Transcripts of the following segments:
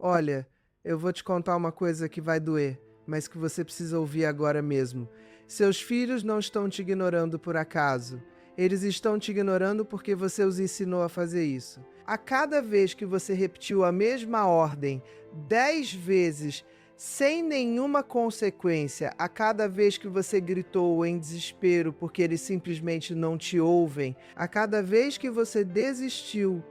Olha, eu vou te contar uma coisa que vai doer, mas que você precisa ouvir agora mesmo. Seus filhos não estão te ignorando por acaso. Eles estão te ignorando porque você os ensinou a fazer isso. A cada vez que você repetiu a mesma ordem 10 vezes, sem nenhuma consequência, a cada vez que você gritou em desespero porque eles simplesmente não te ouvem, a cada vez que você desistiu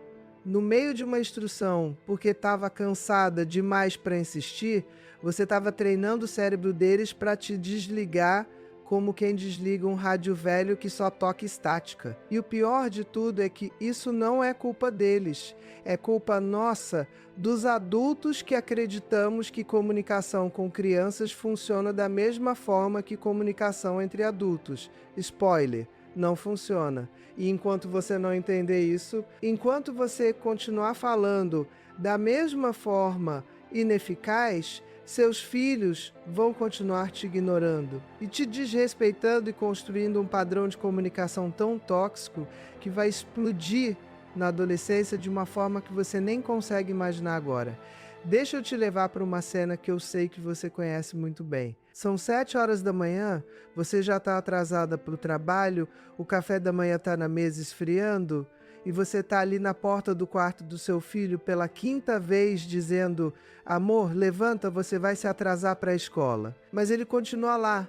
no meio de uma instrução, porque estava cansada demais para insistir, você estava treinando o cérebro deles para te desligar como quem desliga um rádio velho que só toca estática. E o pior de tudo é que isso não é culpa deles, é culpa nossa, dos adultos que acreditamos que comunicação com crianças funciona da mesma forma que comunicação entre adultos. Spoiler, não funciona. E enquanto você não entender isso, enquanto você continuar falando da mesma forma ineficaz, seus filhos vão continuar te ignorando e te desrespeitando e construindo um padrão de comunicação tão tóxico que vai explodir na adolescência de uma forma que você nem consegue imaginar agora. Deixa eu te levar para uma cena que eu sei que você conhece muito bem. São 7 horas da manhã, você já está atrasada para o trabalho, o café da manhã está na mesa esfriando e você está ali na porta do quarto do seu filho pela quinta vez dizendo: amor, levanta, você vai se atrasar para a escola. Mas ele continua lá,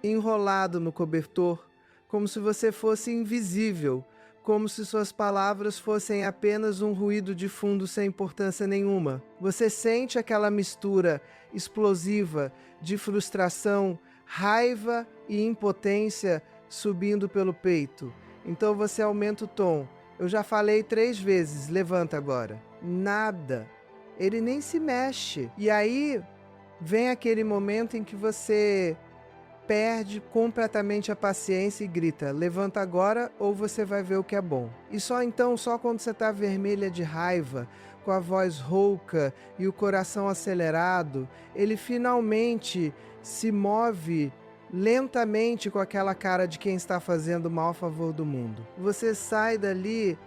enrolado no cobertor, como se você fosse invisível, como se suas palavras fossem apenas um ruído de fundo sem importância nenhuma. Você sente aquela mistura explosiva de frustração, raiva e impotência subindo pelo peito. Então você aumenta o tom. Eu já falei 3 vezes, levanta agora. Nada. Ele nem se mexe. E aí vem aquele momento em que você perde completamente a paciência e grita: levanta agora ou você vai ver o que é bom. E só então, só quando você está vermelha de raiva, com a voz rouca e o coração acelerado, ele finalmente se move lentamente com aquela cara de quem está fazendo o maior favor do mundo. Você sai dali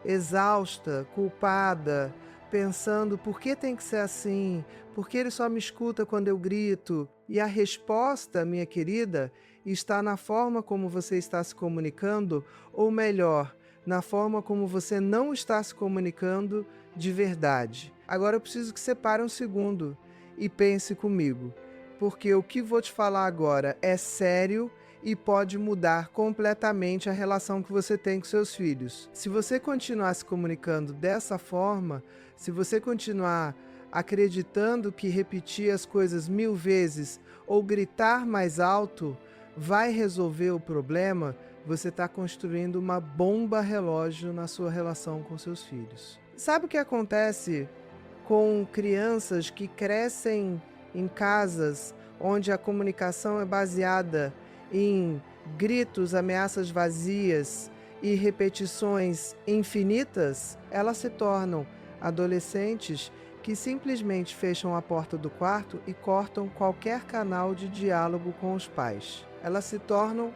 exausta, culpada, pensando: por que tem que ser assim? Por que ele só me escuta quando eu grito? E a resposta, minha querida, está na forma como você está se comunicando, ou melhor, na forma como você não está se comunicando de verdade. Agora eu preciso que você pare um segundo e pense comigo, porque o que vou te falar agora é sério e pode mudar completamente a relação que você tem com seus filhos. Se você continuar se comunicando dessa forma, se você continuar acreditando que repetir as coisas 1000 vezes ou gritar mais alto vai resolver o problema, você está construindo uma bomba relógio na sua relação com seus filhos. Sabe o que acontece com crianças que crescem em casas onde a comunicação é baseada em gritos, ameaças vazias e repetições infinitas? Elas se tornam adolescentes que simplesmente fecham a porta do quarto e cortam qualquer canal de diálogo com os pais. Elas se tornam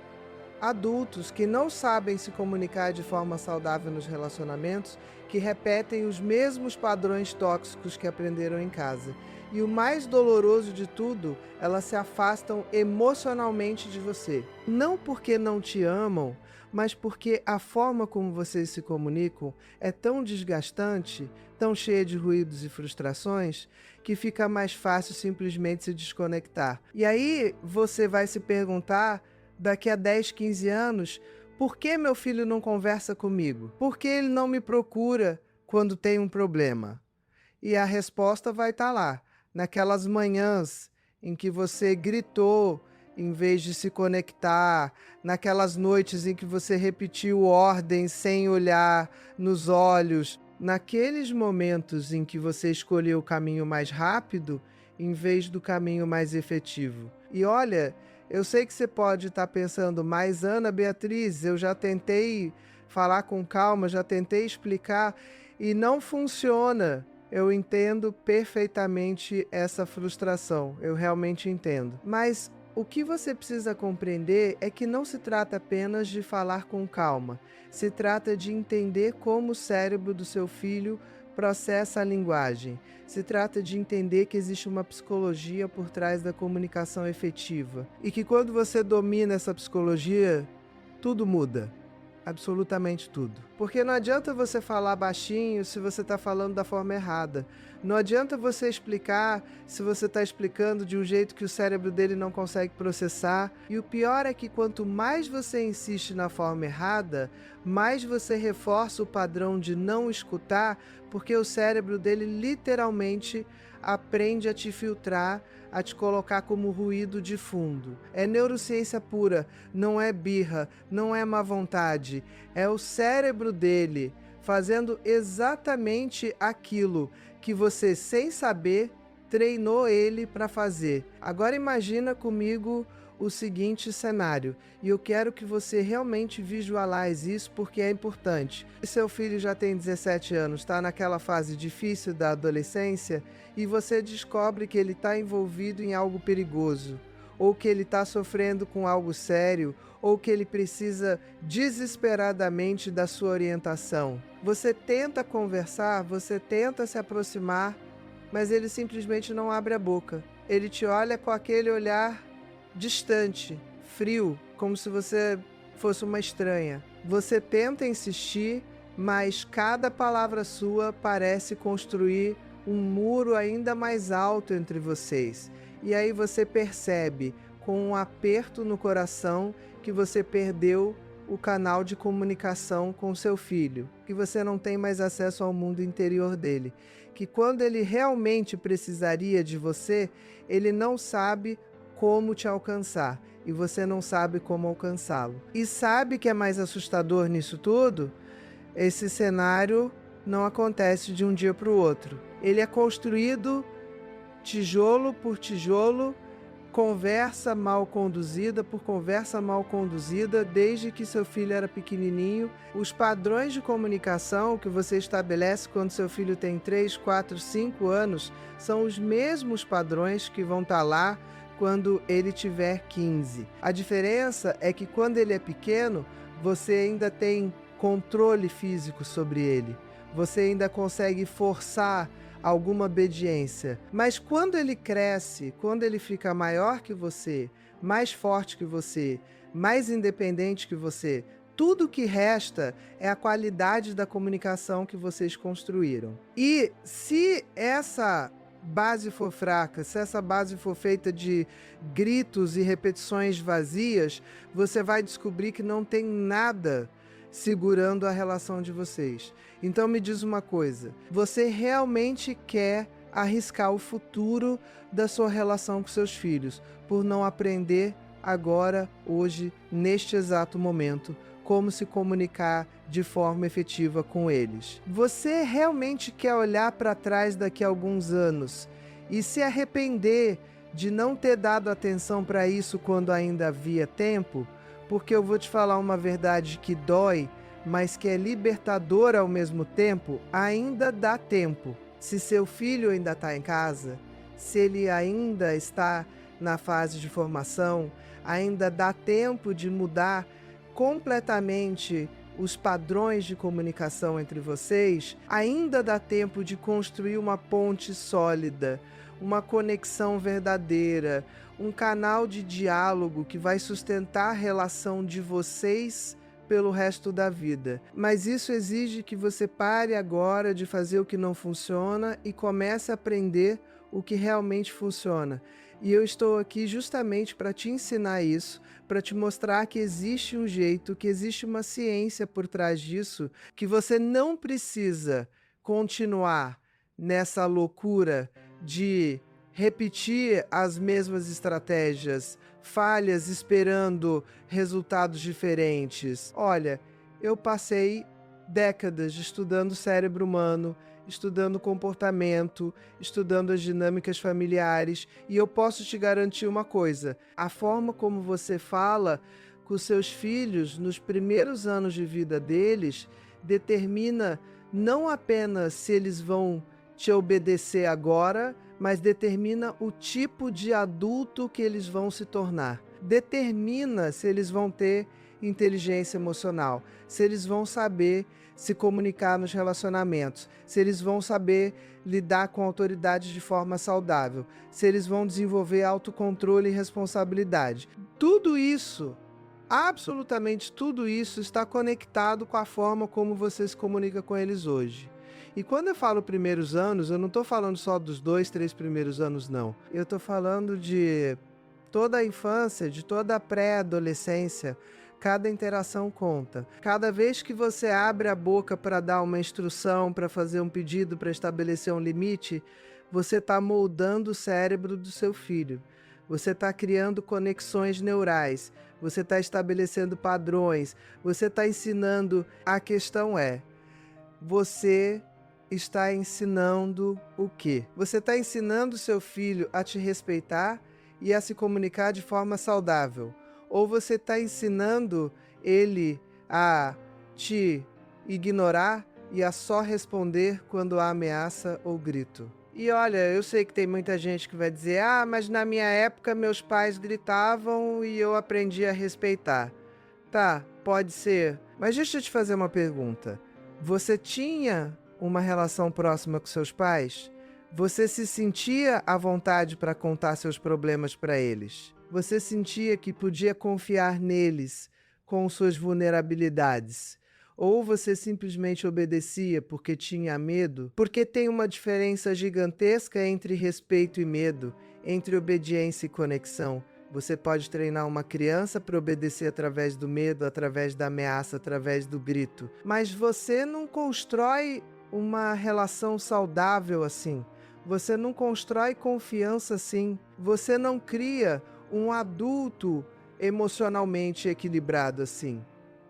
adultos que não sabem se comunicar de forma saudável nos relacionamentos, que repetem os mesmos padrões tóxicos que aprenderam em casa. E o mais doloroso de tudo, elas se afastam emocionalmente de você. Não porque não te amam, mas porque a forma como vocês se comunicam é tão desgastante, tão cheia de ruídos e frustrações, que fica mais fácil simplesmente se desconectar. E aí você vai se perguntar, daqui a 10, 15 anos, por que meu filho não conversa comigo? Por que ele não me procura quando tem um problema? E a resposta vai estar lá, naquelas manhãs em que você gritou em vez de se conectar, naquelas noites em que você repetiu ordens sem olhar nos olhos, naqueles momentos em que você escolheu o caminho mais rápido em vez do caminho mais efetivo. E olha, eu sei que você pode estar pensando: mas Ana Beatriz, eu já tentei falar com calma, já tentei explicar e não funciona. Eu entendo perfeitamente essa frustração, eu realmente entendo. Mas o que você precisa compreender é que não se trata apenas de falar com calma, se trata de entender como o cérebro do seu filho processa a linguagem. Se trata de entender que existe uma psicologia por trás da comunicação efetiva. E que quando você domina essa psicologia, tudo muda. Absolutamente tudo. Porque não adianta você falar baixinho se você está falando da forma errada. Não adianta você explicar se você está explicando de um jeito que o cérebro dele não consegue processar. E o pior é que quanto mais você insiste na forma errada, mais você reforça o padrão de não escutar, porque o cérebro dele literalmente aprende a te filtrar, a te colocar como ruído de fundo. É neurociência pura, não é birra, não é má vontade. É o cérebro dele fazendo exatamente aquilo que você, sem saber, treinou ele para fazer. Agora imagina comigo o seguinte cenário, e eu quero que você realmente visualize isso porque é importante. Seu filho já tem 17 anos, está naquela fase difícil da adolescência e você descobre que ele está envolvido em algo perigoso, ou que ele está sofrendo com algo sério, ou que ele precisa desesperadamente da sua orientação. Você tenta conversar, você tenta se aproximar, mas ele simplesmente não abre a boca. Ele te olha com aquele olhar distante, frio, como se você fosse uma estranha. Você tenta insistir, mas cada palavra sua parece construir um muro ainda mais alto entre vocês. E aí você percebe, com um aperto no coração, que você perdeu o canal de comunicação com seu filho, que você não tem mais acesso ao mundo interior dele, que quando ele realmente precisaria de você, ele não sabe como te alcançar, e você não sabe como alcançá-lo. E sabe que é mais assustador nisso tudo? Esse cenário não acontece de um dia para o outro. Ele é construído tijolo por tijolo, conversa mal conduzida por conversa mal conduzida, desde que seu filho era pequenininho. Os padrões de comunicação que você estabelece quando seu filho tem 3, 4, 5 anos são os mesmos padrões que vão estar lá quando ele tiver 15. A diferença é que quando ele é pequeno, você ainda tem controle físico sobre ele. Você ainda consegue forçar alguma obediência. Mas quando ele cresce, quando ele fica maior que você, mais forte que você, mais independente que você, tudo que resta é a qualidade da comunicação que vocês construíram. E se essa base for fraca, se essa base for feita de gritos e repetições vazias, você vai descobrir que não tem nada segurando a relação de vocês. Então me diz uma coisa, você realmente quer arriscar o futuro da sua relação com seus filhos por não aprender agora, hoje, neste exato momento, como se comunicar de forma efetiva com eles? Você realmente quer olhar para trás daqui a alguns anos e se arrepender de não ter dado atenção para isso quando ainda havia tempo? Porque eu vou te falar uma verdade que dói, mas que é libertadora ao mesmo tempo. Ainda dá tempo. Se seu filho ainda está em casa, se ele ainda está na fase de formação, ainda dá tempo de mudar completamente os padrões de comunicação entre vocês, ainda dá tempo de construir uma ponte sólida, uma conexão verdadeira, um canal de diálogo que vai sustentar a relação de vocês pelo resto da vida. Mas isso exige que você pare agora de fazer o que não funciona e comece a aprender o que realmente funciona. E eu estou aqui justamente para te ensinar isso, para te mostrar que existe um jeito, que existe uma ciência por trás disso, que você não precisa continuar nessa loucura de repetir as mesmas estratégias, falhas esperando resultados diferentes. Olha, eu passei décadas estudando o cérebro humano, estudando comportamento, estudando as dinâmicas familiares, e eu posso te garantir uma coisa: a forma como você fala com seus filhos nos primeiros anos de vida deles determina não apenas se eles vão te obedecer agora, mas determina o tipo de adulto que eles vão se tornar. Determina se eles vão ter inteligência emocional, se eles vão saber se comunicar nos relacionamentos, se eles vão saber lidar com autoridade de forma saudável, se eles vão desenvolver autocontrole e responsabilidade. Tudo isso, absolutamente tudo isso, está conectado com a forma como você se comunica com eles hoje. E quando eu falo primeiros anos, eu não estou falando só dos 2, 3 primeiros anos, não. Eu estou falando de toda a infância, de toda a pré-adolescência. Cada interação conta. Cada vez que você abre a boca para dar uma instrução, para fazer um pedido, para estabelecer um limite, você está moldando o cérebro do seu filho. Você está criando conexões neurais. Você está estabelecendo padrões. Você está ensinando. A questão é, você está ensinando o quê? Você está ensinando seu filho a te respeitar e a se comunicar de forma saudável? Ou você está ensinando ele a te ignorar e a só responder quando há ameaça ou grito? E olha, eu sei que tem muita gente que vai dizer: ah, mas na minha época meus pais gritavam e eu aprendi a respeitar. Tá, pode ser. Mas deixa eu te fazer uma pergunta. Você tinha uma relação próxima com seus pais? Você se sentia à vontade para contar seus problemas para eles? Você sentia que podia confiar neles com suas vulnerabilidades? Ou você simplesmente obedecia porque tinha medo? Porque tem uma diferença gigantesca entre respeito e medo, entre obediência e conexão. Você pode treinar uma criança para obedecer através do medo, através da ameaça, através do grito. Mas você não constrói uma relação saudável assim. Você não constrói confiança assim. Você não cria um adulto emocionalmente equilibrado assim.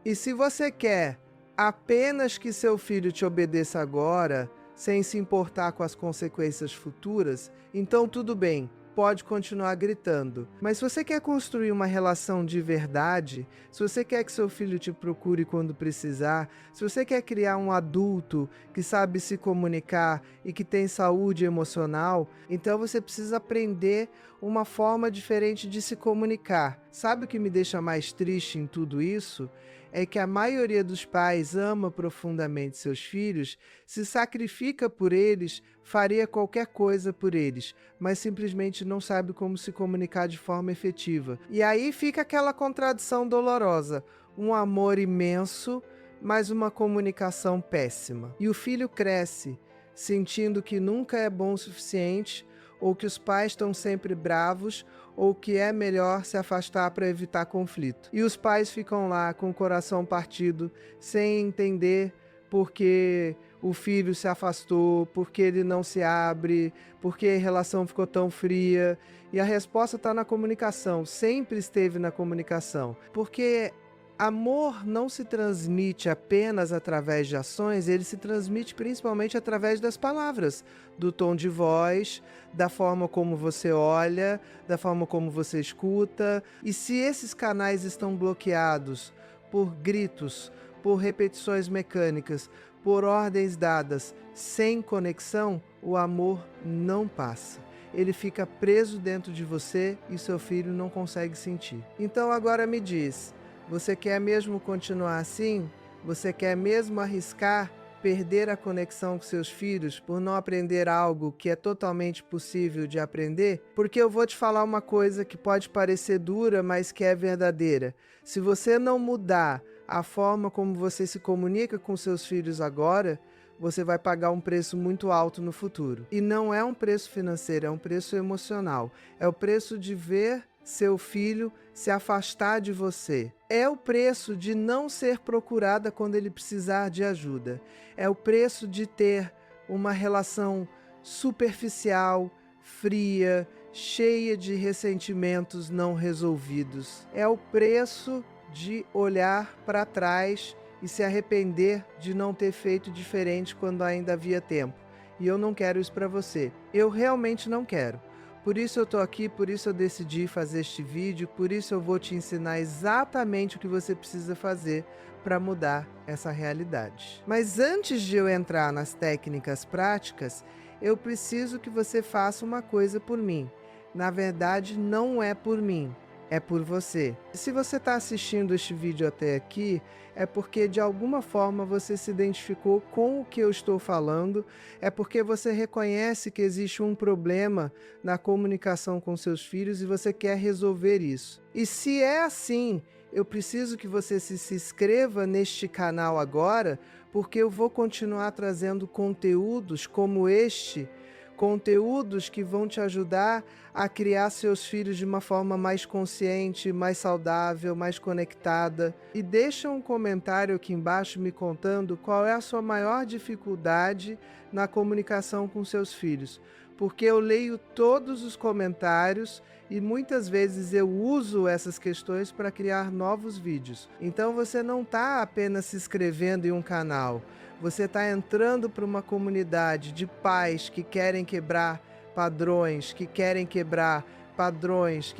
E se você quer apenas que seu filho te obedeça agora, sem se importar com as consequências futuras, então tudo bem, pode continuar gritando. Mas se você quer construir uma relação de verdade, se você quer que seu filho te procure quando precisar, se você quer criar um adulto que sabe se comunicar e que tem saúde emocional, então você precisa aprender uma forma diferente de se comunicar. Sabe o que me deixa mais triste em tudo isso? É que a maioria dos pais ama profundamente seus filhos, se sacrifica por eles, faria qualquer coisa por eles, mas simplesmente não sabe como se comunicar de forma efetiva. E aí fica aquela contradição dolorosa, um amor imenso, mas uma comunicação péssima. E o filho cresce, sentindo que nunca é bom o suficiente, ou que os pais estão sempre bravos, ou que é melhor se afastar para evitar conflito. E os pais ficam lá com o coração partido, sem entender porque o filho se afastou, porque ele não se abre, porque a relação ficou tão fria. E a resposta está na comunicação, sempre esteve na comunicação. Porque amor não se transmite apenas através de ações, ele se transmite principalmente através das palavras, do tom de voz, da forma como você olha, da forma como você escuta. E se esses canais estão bloqueados por gritos, por repetições mecânicas, por ordens dadas, sem conexão, o amor não passa. Ele fica preso dentro de você e seu filho não consegue sentir. Então agora me diz, você quer mesmo continuar assim? Você quer mesmo arriscar perder a conexão com seus filhos por não aprender algo que é totalmente possível de aprender? Porque eu vou te falar uma coisa que pode parecer dura, mas que é verdadeira. Se você não mudar a forma como você se comunica com seus filhos agora, você vai pagar um preço muito alto no futuro. E não é um preço financeiro, é um preço emocional. É o preço de ver seu filho se afastar de você. É o preço de não ser procurada quando ele precisar de ajuda. É o preço de ter uma relação superficial, fria, cheia de ressentimentos não resolvidos. É o preço de olhar para trás e se arrepender de não ter feito diferente quando ainda havia tempo. E eu não quero isso para você. Eu realmente não quero. Por isso eu tô aqui, por isso eu decidi fazer este vídeo, por isso eu vou te ensinar exatamente o que você precisa fazer para mudar essa realidade. Mas antes de eu entrar nas técnicas práticas, eu preciso que você faça uma coisa por mim. Na verdade, não é por mim, é por você. Se você está assistindo este vídeo até aqui, é porque de alguma forma você se identificou com o que eu estou falando, é porque você reconhece que existe um problema na comunicação com seus filhos e você quer resolver isso. E se é assim, eu preciso que você se inscreva neste canal agora, porque eu vou continuar trazendo conteúdos como este, conteúdos que vão te ajudar a criar seus filhos de uma forma mais consciente, mais saudável, mais conectada. E deixa um comentário aqui embaixo me contando qual é a sua maior dificuldade na comunicação com seus filhos, porque eu leio todos os comentários e muitas vezes eu uso essas questões para criar novos vídeos. Então você não está apenas se inscrevendo em um canal, você está entrando para uma comunidade de pais que querem quebrar padrões, que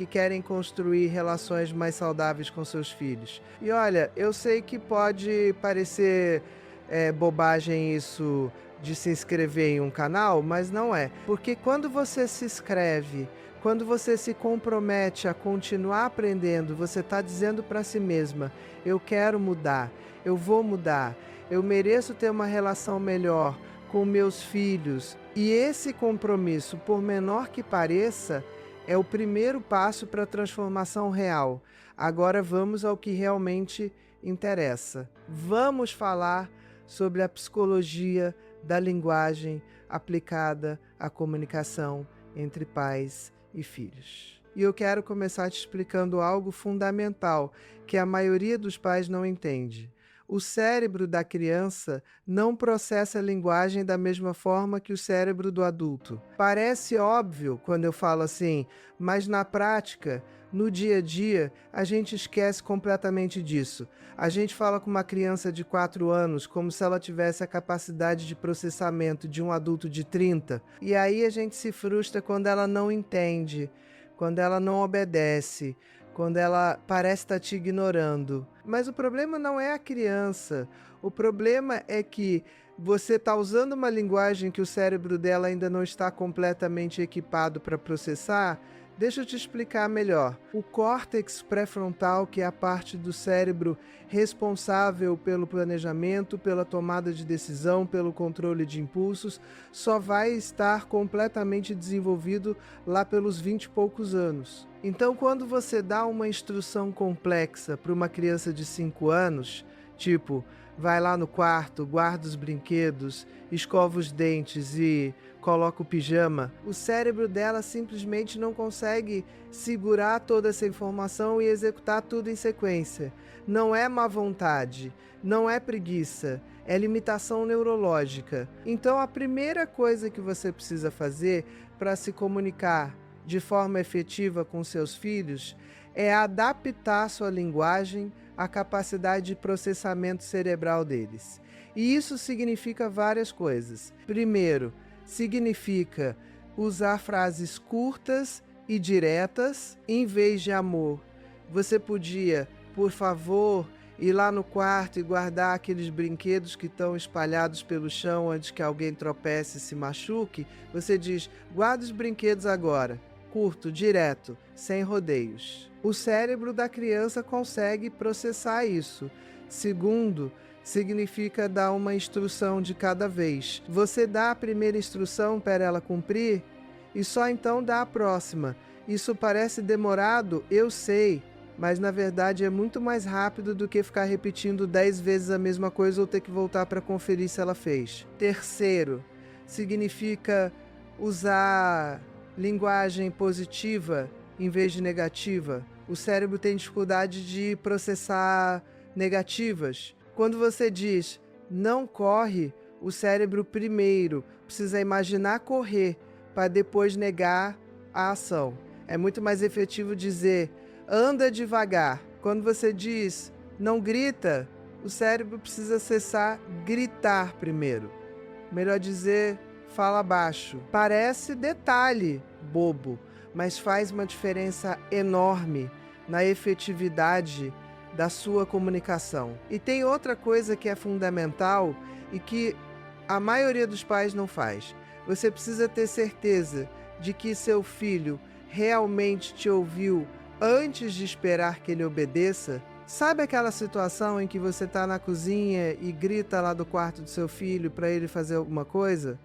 querem construir relações mais saudáveis com seus filhos. E olha, eu sei que pode parecer bobagem isso de se inscrever em um canal, mas não é. Porque quando você se inscreve, quando você se compromete a continuar aprendendo, você está dizendo para si mesma: eu quero mudar, eu vou mudar, eu mereço ter uma relação melhor com meus filhos. E esse compromisso, por menor que pareça, é o primeiro passo para a transformação real. Agora vamos ao que realmente interessa. Vamos falar sobre a psicologia da linguagem aplicada à comunicação entre pais e filhos. E eu quero começar te explicando algo fundamental que a maioria dos pais não entende. O cérebro da criança não processa a linguagem da mesma forma que o cérebro do adulto. Parece óbvio quando eu falo assim, mas na prática, no dia a dia, a gente esquece completamente disso. A gente fala com uma criança de 4 anos como se ela tivesse a capacidade de processamento de um adulto de 30. E aí a gente se frustra quando ela não entende, quando ela não obedece, quando ela parece estar te ignorando. Mas o problema não é a criança. O problema é que você está usando uma linguagem que o cérebro dela ainda não está completamente equipado para processar. Deixa eu te explicar melhor. O córtex pré-frontal, que é a parte do cérebro responsável pelo planejamento, pela tomada de decisão, pelo controle de impulsos, só vai estar completamente desenvolvido lá pelos 20 e poucos anos. Então, quando você dá uma instrução complexa para uma criança de 5 anos, tipo, vai lá no quarto, guarda os brinquedos, escova os dentes e coloca o pijama, o cérebro dela simplesmente não consegue segurar toda essa informação e executar tudo em sequência. Não é má vontade, não é preguiça, é limitação neurológica. Então a primeira coisa que você precisa fazer para se comunicar de forma efetiva com seus filhos é adaptar sua linguagem à capacidade de processamento cerebral deles. E isso significa várias coisas. Primeiro, significa usar frases curtas e diretas em vez de amor. Você podia, por favor, ir lá no quarto e guardar aqueles brinquedos que estão espalhados pelo chão antes que alguém tropece e se machuque. Você diz, guarda os brinquedos agora. Curto, direto, sem rodeios. O cérebro da criança consegue processar isso. Segundo, significa dar uma instrução de cada vez. Você dá a primeira instrução para ela cumprir e só então dá a próxima. Isso parece demorado, eu sei, mas na verdade é muito mais rápido do que ficar repetindo 10 vezes a mesma coisa ou ter que voltar para conferir se ela fez. Terceiro, significa usar linguagem positiva em vez de negativa. O cérebro tem dificuldade de processar negativas. Quando você diz não corre, o cérebro primeiro precisa imaginar correr para depois negar a ação. É muito mais efetivo dizer anda devagar. Quando você diz não grita, o cérebro precisa cessar gritar primeiro. Melhor dizer fala baixo. Parece detalhe bobo, mas faz uma diferença enorme na efetividade da sua comunicação. E tem outra coisa que é fundamental e que a maioria dos pais não faz. Você precisa ter certeza de que seu filho realmente te ouviu antes de esperar que ele obedeça. Sabe aquela situação em que você está na cozinha e grita lá do quarto do seu filho para ele fazer alguma coisa?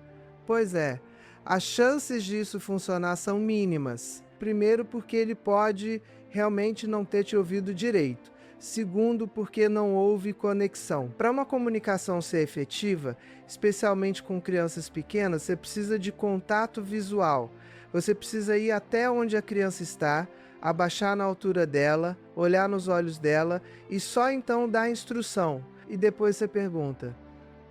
Pois é, as chances disso funcionar são mínimas. Primeiro, porque ele pode realmente não ter te ouvido direito. Segundo, porque não houve conexão. Para uma comunicação ser efetiva, especialmente com crianças pequenas, você precisa de contato visual. Você precisa ir até onde a criança está, abaixar na altura dela, olhar nos olhos dela e só então dar a instrução. E depois você pergunta: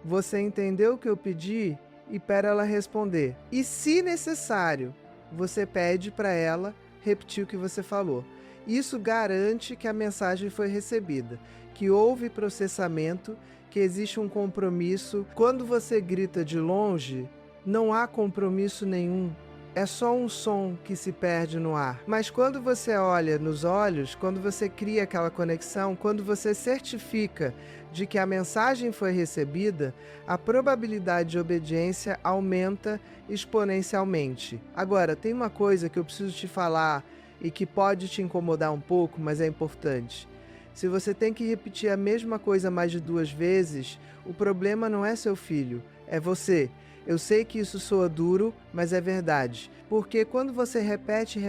você entendeu o que eu pedi? E para ela responder. E se necessário, você pede para ela repetir o que você falou. Isso garante que a mensagem foi recebida, que houve processamento, que existe um compromisso. Quando você grita de longe, não há compromisso nenhum. É só um som que se perde no ar. Mas quando você olha nos olhos, quando você cria aquela conexão, quando você certifica de que a mensagem foi recebida, a probabilidade de obediência aumenta exponencialmente. Agora, tem uma coisa que eu preciso te falar e que pode te incomodar um pouco, mas é importante. Se você tem que repetir a mesma coisa mais de 2 vezes, o problema não é seu filho, é você. Eu sei que isso soa duro, mas é verdade. Porque quando você repete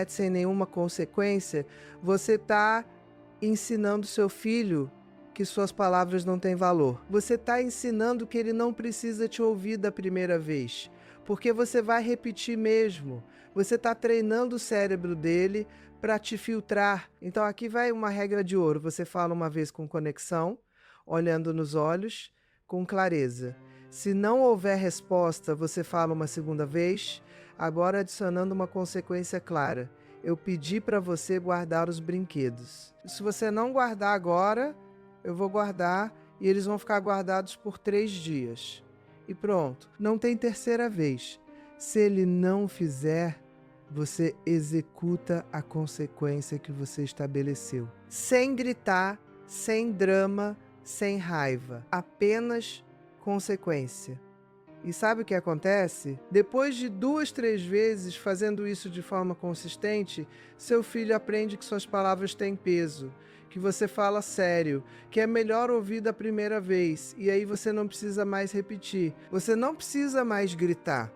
sem nenhuma consequência, você está ensinando seu filho que suas palavras não têm valor. Você está ensinando que ele não precisa te ouvir da primeira vez, porque você vai repetir mesmo. Você está treinando o cérebro dele para te filtrar. Então aqui vai uma regra de ouro. Você fala uma vez com conexão, olhando nos olhos, com clareza. Se não houver resposta, você fala uma segunda vez, agora adicionando uma consequência clara. Eu pedi para você guardar os brinquedos. Se você não guardar agora, eu vou guardar e eles vão ficar guardados por 3 dias. E pronto, não tem terceira vez. Se ele não fizer, você executa a consequência que você estabeleceu. Sem gritar, sem drama, sem raiva. Apenas consequência. E sabe o que acontece? Depois de 2, 3 vezes fazendo isso de forma consistente, seu filho aprende que suas palavras têm peso, que você fala sério, que é melhor ouvir da primeira vez, e aí você não precisa mais repetir. Você não precisa mais gritar.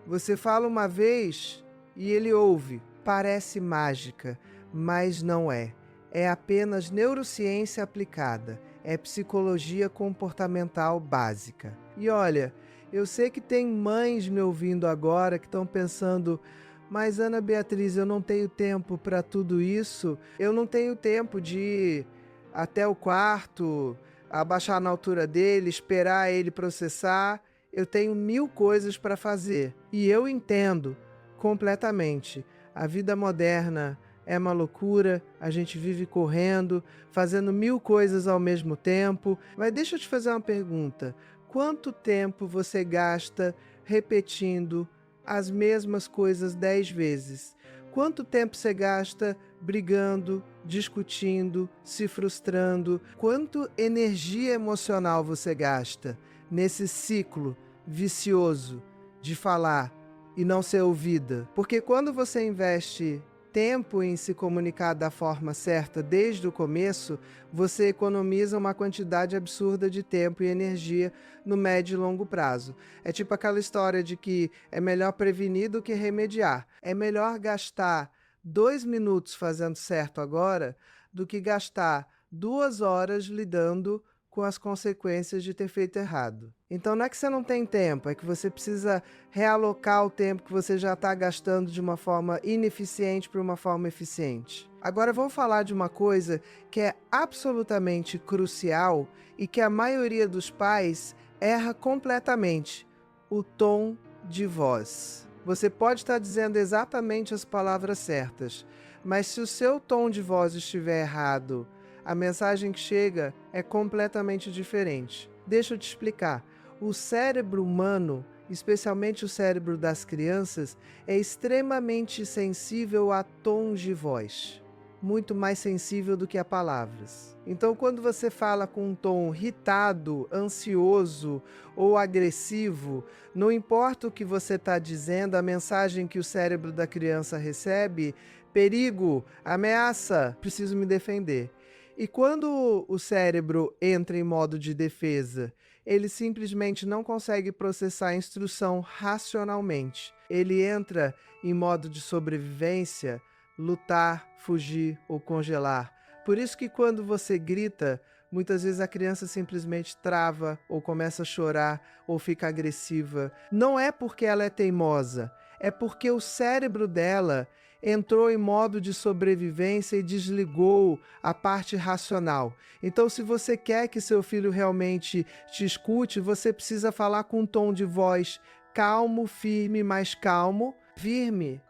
Você fala uma vez e ele ouve. Parece mágica, mas não é. É apenas neurociência aplicada. É psicologia comportamental básica. E olha, eu sei que tem mães me ouvindo agora que estão pensando: mas Ana Beatriz, eu não tenho tempo para tudo isso. Eu não tenho tempo de ir até o quarto, abaixar na altura dele, esperar ele processar. Eu tenho 1000 coisas para fazer. E eu entendo completamente. A vida moderna é uma loucura, a gente vive correndo, fazendo 1000 coisas ao mesmo tempo. Mas deixa eu te fazer uma pergunta. Quanto tempo você gasta repetindo as mesmas coisas 10 vezes? Quanto tempo você gasta brigando, discutindo, se frustrando? Quanto energia emocional você gasta nesse ciclo vicioso de falar e não ser ouvida? Porque quando você investe tempo em se comunicar da forma certa desde o começo, você economiza uma quantidade absurda de tempo e energia no médio e longo prazo. É tipo aquela história de que é melhor prevenir do que remediar. É melhor gastar 2 minutos fazendo certo agora do que gastar 2 horas lidando com as consequências de ter feito errado. Então não é que você não tem tempo, é que você precisa realocar o tempo que você já está gastando de uma forma ineficiente para uma forma eficiente. Agora vamos falar de uma coisa que é absolutamente crucial e que a maioria dos pais erra completamente: o tom de voz. Você pode estar dizendo exatamente as palavras certas, mas se o seu tom de voz estiver errado, a mensagem que chega é completamente diferente. Deixa eu te explicar. O cérebro humano, especialmente o cérebro das crianças, é extremamente sensível a tons de voz. muito mais sensível do que a palavras. Então, quando você fala com um tom irritado, ansioso ou agressivo, não importa o que você está dizendo, a mensagem que o cérebro da criança recebe: perigo, ameaça, preciso me defender. E quando o cérebro entra em modo de defesa, ele simplesmente não consegue processar a instrução racionalmente. Ele entra em modo de sobrevivência, lutar, fugir ou congelar. Por isso que quando você grita, muitas vezes a criança simplesmente trava ou começa a chorar ou fica agressiva. Não é porque ela é teimosa, é porque o cérebro dela entrou em modo de sobrevivência e desligou a parte racional. Então, se você quer que seu filho realmente te escute, você precisa falar com um tom de voz calmo, firme, mais calmo. Firme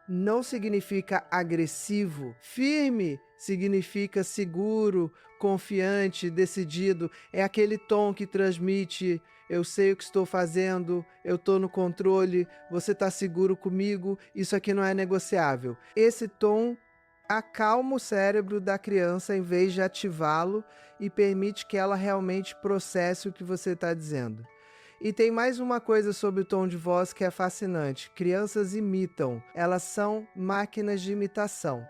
não significa agressivo. Firme significa seguro, confiante, decidido. É aquele tom que transmite: eu sei o que estou fazendo, eu estou no controle, você está seguro comigo, isso aqui não é negociável. Esse tom acalma o cérebro da criança em vez de ativá-lo e permite que ela realmente processe o que você está dizendo. E tem mais uma coisa sobre o tom de voz que é fascinante. Crianças imitam, elas são máquinas de imitação.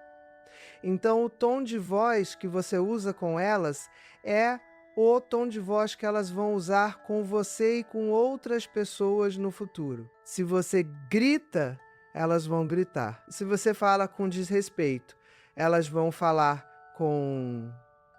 Então, o tom de voz que você usa com elas é o tom de voz que elas vão usar com você e com outras pessoas no futuro. Se você grita, elas vão gritar. Se você fala com desrespeito, elas vão falar com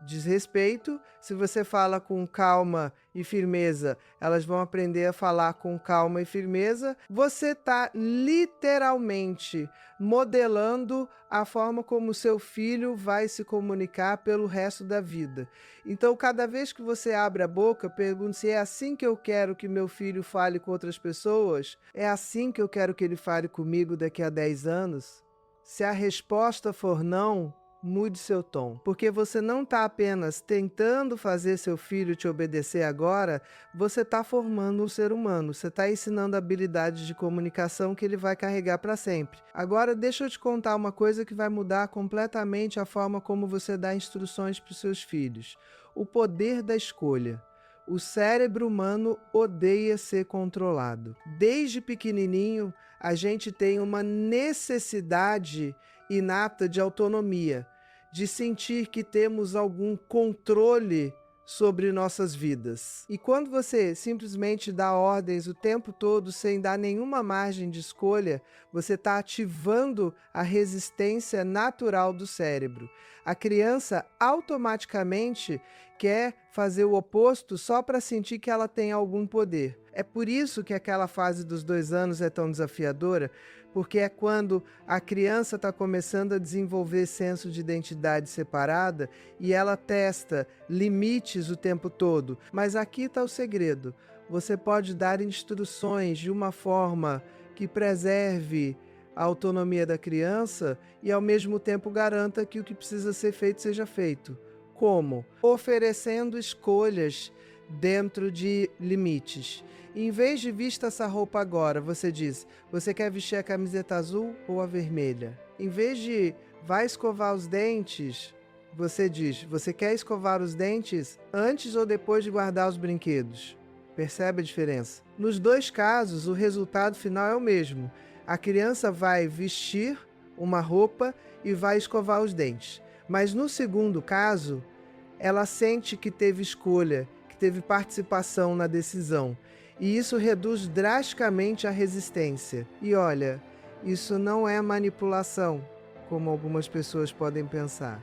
desrespeito. Se você fala com calma e firmeza, elas vão aprender a falar com calma e firmeza. Você está literalmente modelando a forma como seu filho vai se comunicar pelo resto da vida. Então, cada vez que você abre a boca, pergunte se é assim que eu quero que meu filho fale com outras pessoas? É assim que eu quero que ele fale comigo daqui a 10 anos? Se a resposta for não, mude seu tom, porque você não está apenas tentando fazer seu filho te obedecer agora, você está formando um ser humano, você está ensinando habilidades de comunicação que ele vai carregar para sempre. Agora, deixa eu te contar uma coisa que vai mudar completamente a forma como você dá instruções para os seus filhos: o poder da escolha. O cérebro humano odeia ser controlado. Desde pequenininho, a gente tem uma necessidade inata de autonomia, de sentir que temos algum controle sobre nossas vidas. E quando você simplesmente dá ordens o tempo todo sem dar nenhuma margem de escolha, você está ativando a resistência natural do cérebro. A criança automaticamente quer fazer o oposto só para sentir que ela tem algum poder. É por isso que aquela fase dos 2 anos é tão desafiadora, porque é quando a criança está começando a desenvolver senso de identidade separada e ela testa limites o tempo todo. Mas aqui está o segredo: você pode dar instruções de uma forma que preserve a autonomia da criança e ao mesmo tempo garanta que o que precisa ser feito seja feito. Como? Oferecendo escolhas dentro de limites. Em vez de vista essa roupa agora, você diz: você quer vestir a camiseta azul ou a vermelha? Em vez de vai escovar os dentes, você diz: você quer escovar os dentes antes ou depois de guardar os brinquedos? Percebe a diferença? Nos dois casos, o resultado final é o mesmo. A criança vai vestir uma roupa e vai escovar os dentes. Mas no segundo caso, ela sente que teve escolha, que teve participação na decisão. E isso reduz drasticamente a resistência. E olha, isso não é manipulação, como algumas pessoas podem pensar.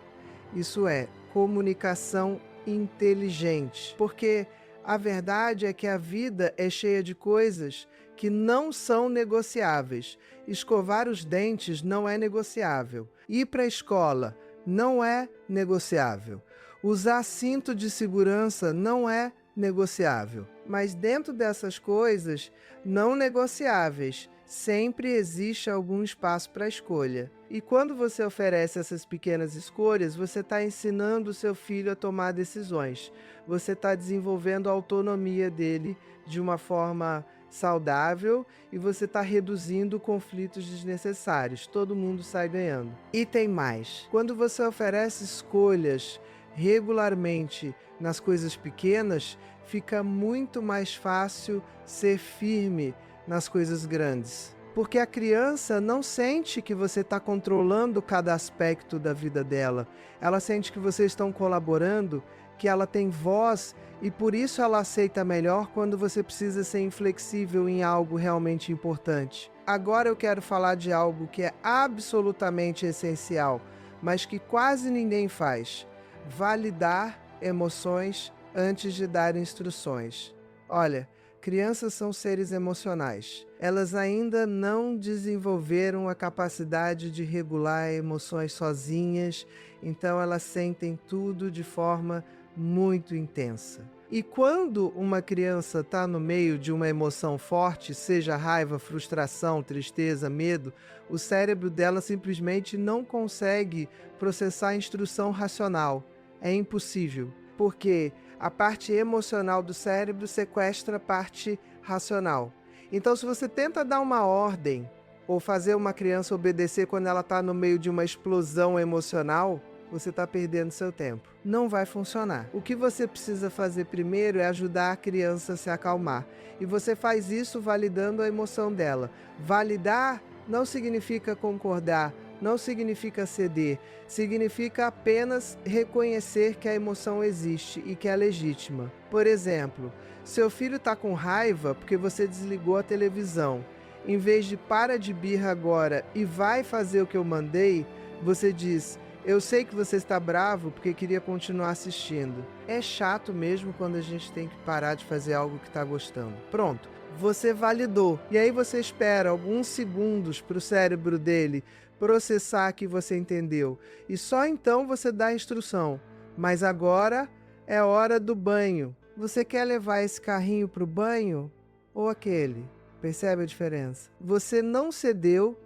Isso é comunicação inteligente. Porque a verdade é que a vida é cheia de coisas que não são negociáveis. Escovar os dentes não é negociável. Ir para a escola não é negociável. Usar cinto de segurança não é negociável. Mas dentro dessas coisas não negociáveis, sempre existe algum espaço para escolha. E quando você oferece essas pequenas escolhas, você está ensinando o seu filho a tomar decisões. Você está desenvolvendo a autonomia dele de uma forma saudável e você está reduzindo conflitos desnecessários. Todo mundo sai ganhando. E tem mais. Quando você oferece escolhas regularmente nas coisas pequenas, fica muito mais fácil ser firme nas coisas grandes. Porque a criança não sente que você está controlando cada aspecto da vida dela. Ela sente que vocês estão colaborando, que ela tem voz e por isso ela aceita melhor quando você precisa ser inflexível em algo realmente importante. Agora eu quero falar de algo que é absolutamente essencial, mas que quase ninguém faz: validar emoções antes de dar instruções. Olha, crianças são seres emocionais. Elas ainda não desenvolveram a capacidade de regular emoções sozinhas, então elas sentem tudo de forma muito intensa. E quando uma criança está no meio de uma emoção forte, seja raiva, frustração, tristeza, medo, o cérebro dela simplesmente não consegue processar a instrução racional. É impossível, porque a parte emocional do cérebro sequestra a parte racional. Então, se você tenta dar uma ordem ou fazer uma criança obedecer quando ela está no meio de uma explosão emocional, você está perdendo seu tempo. Não vai funcionar. O que você precisa fazer primeiro é ajudar a criança a se acalmar. E você faz isso validando a emoção dela. Validar não significa concordar, não significa ceder. Significa apenas reconhecer que a emoção existe e que é legítima. Por exemplo, seu filho está com raiva porque você desligou a televisão. Em vez de para de birra agora e vai fazer o que eu mandei, você diz: eu sei que você está bravo porque queria continuar assistindo. É chato mesmo quando a gente tem que parar de fazer algo que está gostando. Pronto, você validou. E aí você espera alguns segundos para o cérebro dele processar que você entendeu. E só então você dá a instrução. Mas agora é hora do banho. Você quer levar esse carrinho para o banho ou aquele? Percebe a diferença? Você não cedeu,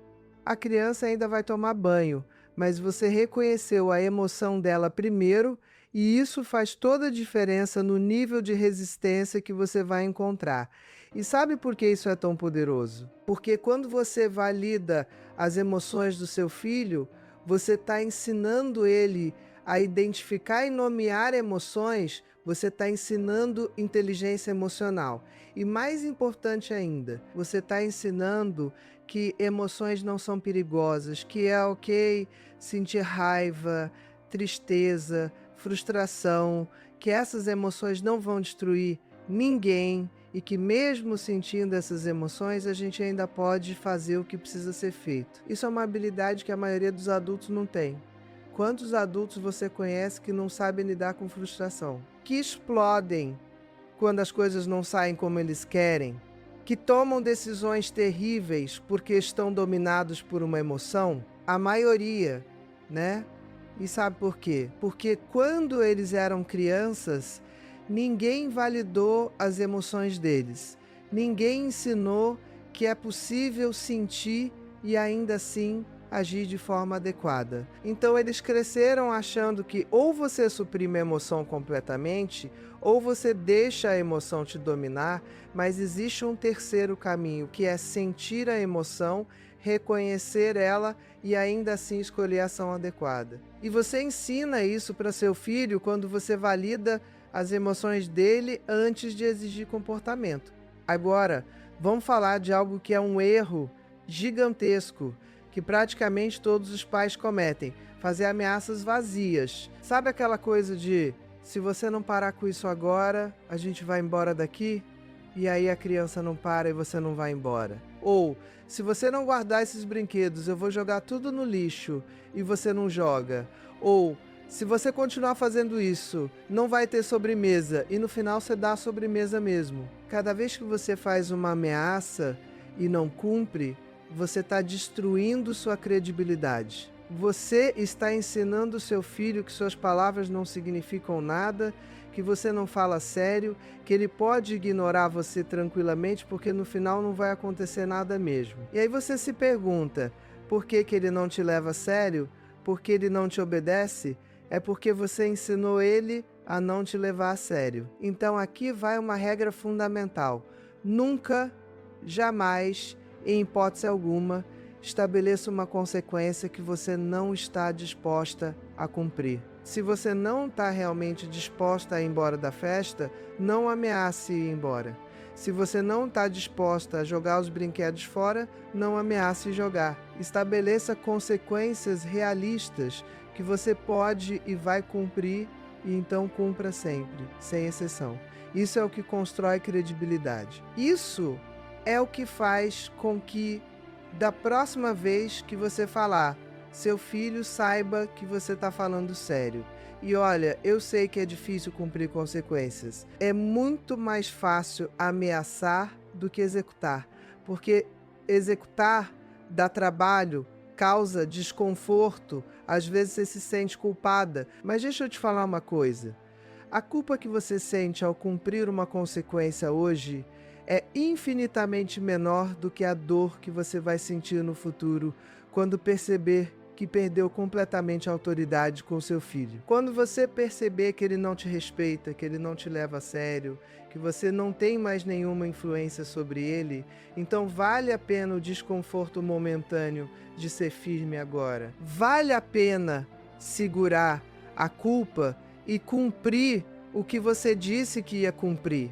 a criança ainda vai tomar banho. Mas você reconheceu a emoção dela primeiro e isso faz toda a diferença no nível de resistência que você vai encontrar. E sabe por que isso é tão poderoso? Porque quando você valida as emoções do seu filho, você está ensinando ele a identificar e nomear emoções, você está ensinando inteligência emocional. E mais importante ainda, você está ensinando que emoções não são perigosas, que é ok sentir raiva, tristeza, frustração, que essas emoções não vão destruir ninguém e que mesmo sentindo essas emoções, a gente ainda pode fazer o que precisa ser feito. Isso é uma habilidade que a maioria dos adultos não tem. Quantos adultos você conhece que não sabem lidar com frustração? Que explodem quando as coisas não saem como eles querem? Que tomam decisões terríveis porque estão dominados por uma emoção? A maioria, né? E sabe por quê? Porque quando eles eram crianças, ninguém validou as emoções deles. Ninguém ensinou que é possível sentir e ainda assim agir de forma adequada. Então eles cresceram achando que ou você suprime a emoção completamente, ou você deixa a emoção te dominar, mas existe um terceiro caminho, que é sentir a emoção, reconhecer ela e ainda assim escolher a ação adequada. E você ensina isso para seu filho quando você valida as emoções dele antes de exigir comportamento. Agora, vamos falar de algo que é um erro gigantesco, que praticamente todos os pais cometem: fazer ameaças vazias. Sabe aquela coisa de, se você não parar com isso agora, a gente vai embora daqui? E aí a criança não para e você não vai embora. Ou, se você não guardar esses brinquedos, eu vou jogar tudo no lixo e você não joga. Ou, se você continuar fazendo isso, não vai ter sobremesa e no final você dá a sobremesa mesmo. Cada vez que você faz uma ameaça e não cumpre, você está destruindo sua credibilidade. Você está ensinando seu filho que suas palavras não significam nada, que você não fala sério, que ele pode ignorar você tranquilamente porque no final não vai acontecer nada mesmo. E aí você se pergunta, por que ele não te leva a sério? Por que ele não te obedece? É porque você ensinou ele a não te levar a sério. Então aqui vai uma regra fundamental: nunca jamais, em hipótese alguma, estabeleça uma consequência que você não está disposta a cumprir. Se você não está realmente disposta a ir embora da festa, não ameace ir embora. Se você não está disposta a jogar os brinquedos fora, não ameace jogar. Estabeleça consequências realistas que você pode e vai cumprir, e então cumpra sempre, sem exceção. Isso é o que constrói credibilidade. Isso é o que faz com que, da próxima vez que você falar, seu filho saiba que você está falando sério. E olha, eu sei que é difícil cumprir consequências. É muito mais fácil ameaçar do que executar, porque executar dá trabalho, causa desconforto, às vezes você se sente culpada. Mas deixa eu te falar uma coisa. A culpa que você sente ao cumprir uma consequência hoje é infinitamente menor do que a dor que você vai sentir no futuro quando perceber que perdeu completamente a autoridade com seu filho. Quando você perceber que ele não te respeita, que ele não te leva a sério, que você não tem mais nenhuma influência sobre ele, então vale a pena o desconforto momentâneo de ser firme agora. Vale a pena segurar a culpa e cumprir o que você disse que ia cumprir.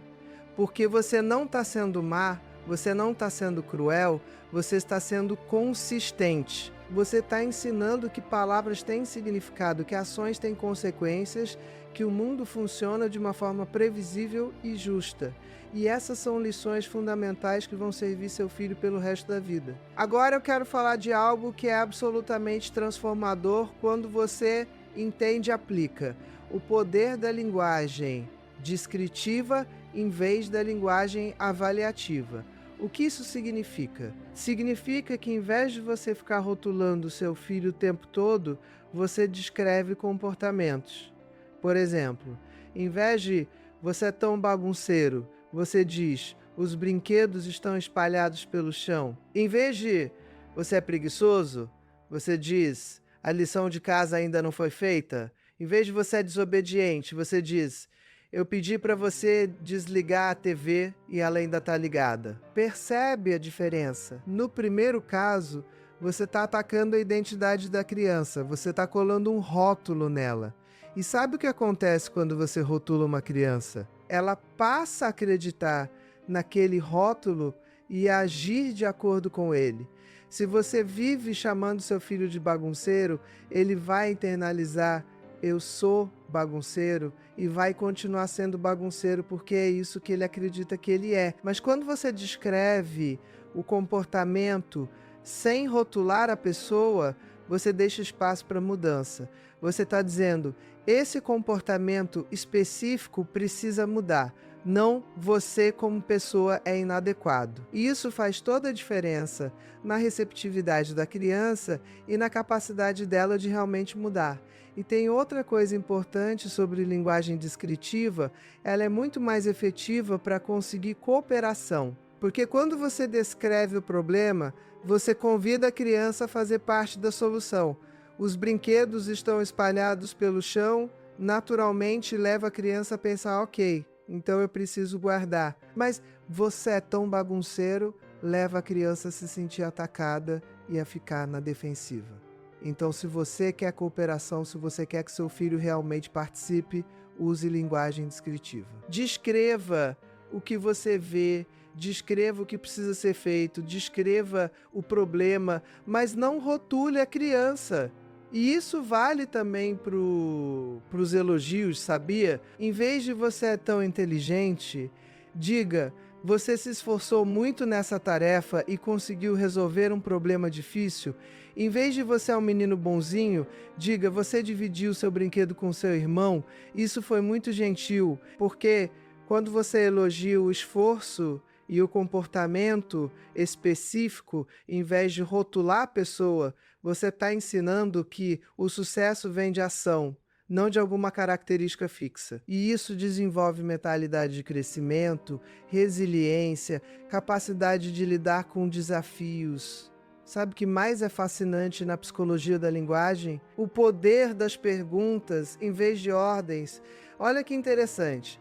Porque você não está sendo má, você não está sendo cruel, você está sendo consistente. Você está ensinando que palavras têm significado, que ações têm consequências, que o mundo funciona de uma forma previsível e justa. E essas são lições fundamentais que vão servir seu filho pelo resto da vida. Agora eu quero falar de algo que é absolutamente transformador quando você entende e aplica. O poder da linguagem descritiva em vez da linguagem avaliativa. O que isso significa? Significa que, em vez de você ficar rotulando o seu filho o tempo todo, você descreve comportamentos. Por exemplo, em vez de você é tão bagunceiro, você diz, os brinquedos estão espalhados pelo chão. Em vez de você é preguiçoso, você diz, a lição de casa ainda não foi feita. Em vez de você é desobediente, você diz, eu pedi para você desligar a TV e ela ainda está ligada. Percebe a diferença? No primeiro caso, você está atacando a identidade da criança, você está colando um rótulo nela. E sabe o que acontece quando você rotula uma criança? Ela passa a acreditar naquele rótulo e a agir de acordo com ele. Se você vive chamando seu filho de bagunceiro, ele vai internalizar eu sou bagunceiro e vai continuar sendo bagunceiro porque é isso que ele acredita que ele é. Mas quando você descreve o comportamento sem rotular a pessoa, você deixa espaço para mudança. Você está dizendo, esse comportamento específico precisa mudar. Não você como pessoa é inadequado. E isso faz toda a diferença na receptividade da criança e na capacidade dela de realmente mudar. E tem outra coisa importante sobre linguagem descritiva, ela é muito mais efetiva para conseguir cooperação. Porque quando você descreve o problema, você convida a criança a fazer parte da solução. Os brinquedos estão espalhados pelo chão, naturalmente leva a criança a pensar, ok, então eu preciso guardar. Mas você é tão bagunceiro, leva a criança a se sentir atacada e a ficar na defensiva. Então, se você quer cooperação, se você quer que seu filho realmente participe, use linguagem descritiva. Descreva o que você vê, descreva o que precisa ser feito, descreva o problema, mas não rotule a criança. E isso vale também para os elogios, sabia? Em vez de você é tão inteligente, diga, você se esforçou muito nessa tarefa e conseguiu resolver um problema difícil. Em vez de você é um menino bonzinho, diga, você dividiu seu brinquedo com seu irmão. Isso foi muito gentil, porque quando você elogia o esforço e o comportamento específico, em vez de rotular a pessoa, você está ensinando que o sucesso vem de ação, não de alguma característica fixa. E isso desenvolve mentalidade de crescimento, resiliência, capacidade de lidar com desafios. Sabe o que mais é fascinante na psicologia da linguagem? O poder das perguntas em vez de ordens. Olha que interessante.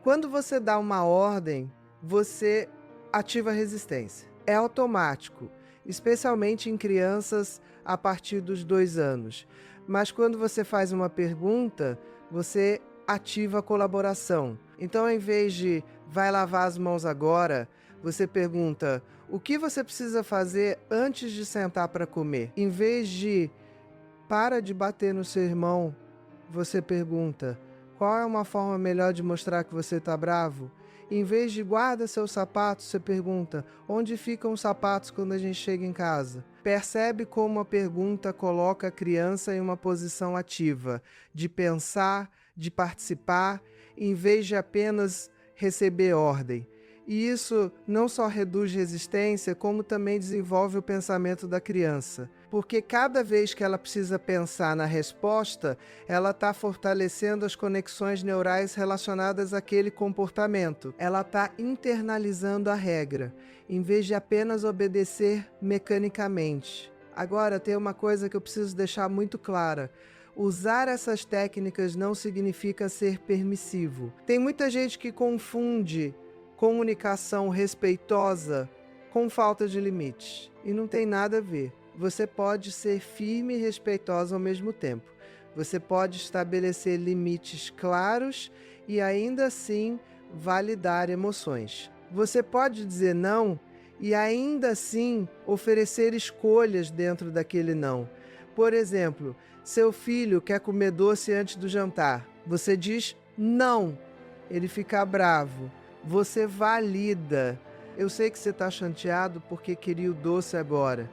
Quando você dá uma ordem, você ativa a resistência. É automático, especialmente em crianças a partir dos 2 anos. Mas quando você faz uma pergunta, você ativa a colaboração. Então, ao invés de vai lavar as mãos agora, você pergunta o que você precisa fazer antes de sentar para comer. Em vez de para de bater no seu irmão, você pergunta qual é uma forma melhor de mostrar que você está bravo. Em vez de guarda seus sapatos, você pergunta onde ficam os sapatos quando a gente chega em casa. Percebe como a pergunta coloca a criança em uma posição ativa, de pensar, de participar, em vez de apenas receber ordem. E isso não só reduz resistência, como também desenvolve o pensamento da criança. Porque cada vez que ela precisa pensar na resposta, ela está fortalecendo as conexões neurais relacionadas àquele comportamento. Ela está internalizando a regra, em vez de apenas obedecer mecanicamente. Agora, tem uma coisa que eu preciso deixar muito clara. Usar essas técnicas não significa ser permissivo. Tem muita gente que confunde comunicação respeitosa com falta de limites. E não tem nada a ver. Você pode ser firme e respeitosa ao mesmo tempo. Você pode estabelecer limites claros e ainda assim validar emoções. Você pode dizer não e ainda assim oferecer escolhas dentro daquele não. Por exemplo, seu filho quer comer doce antes do jantar. Você diz não. Ele fica bravo. Você valida. Eu sei que você está chateado porque queria o doce agora,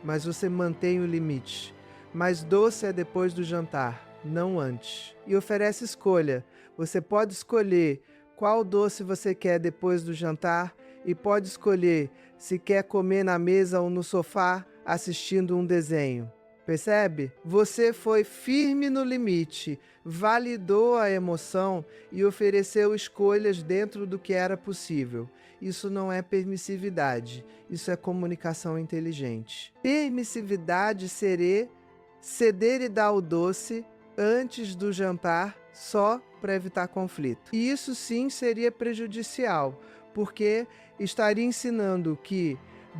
mas você mantém o limite. Mas doce é depois do jantar, não antes. E oferece escolha. Você pode escolher qual doce você quer depois do jantar e pode escolher se quer comer na mesa ou no sofá assistindo um desenho. Percebe? Você foi firme no limite, validou a emoção e ofereceu escolhas dentro do que era possível. Isso não é permissividade, isso é comunicação inteligente. Permissividade seria ceder e dar o doce antes do jantar só para evitar conflito. E isso sim seria prejudicial, porque estaria ensinando que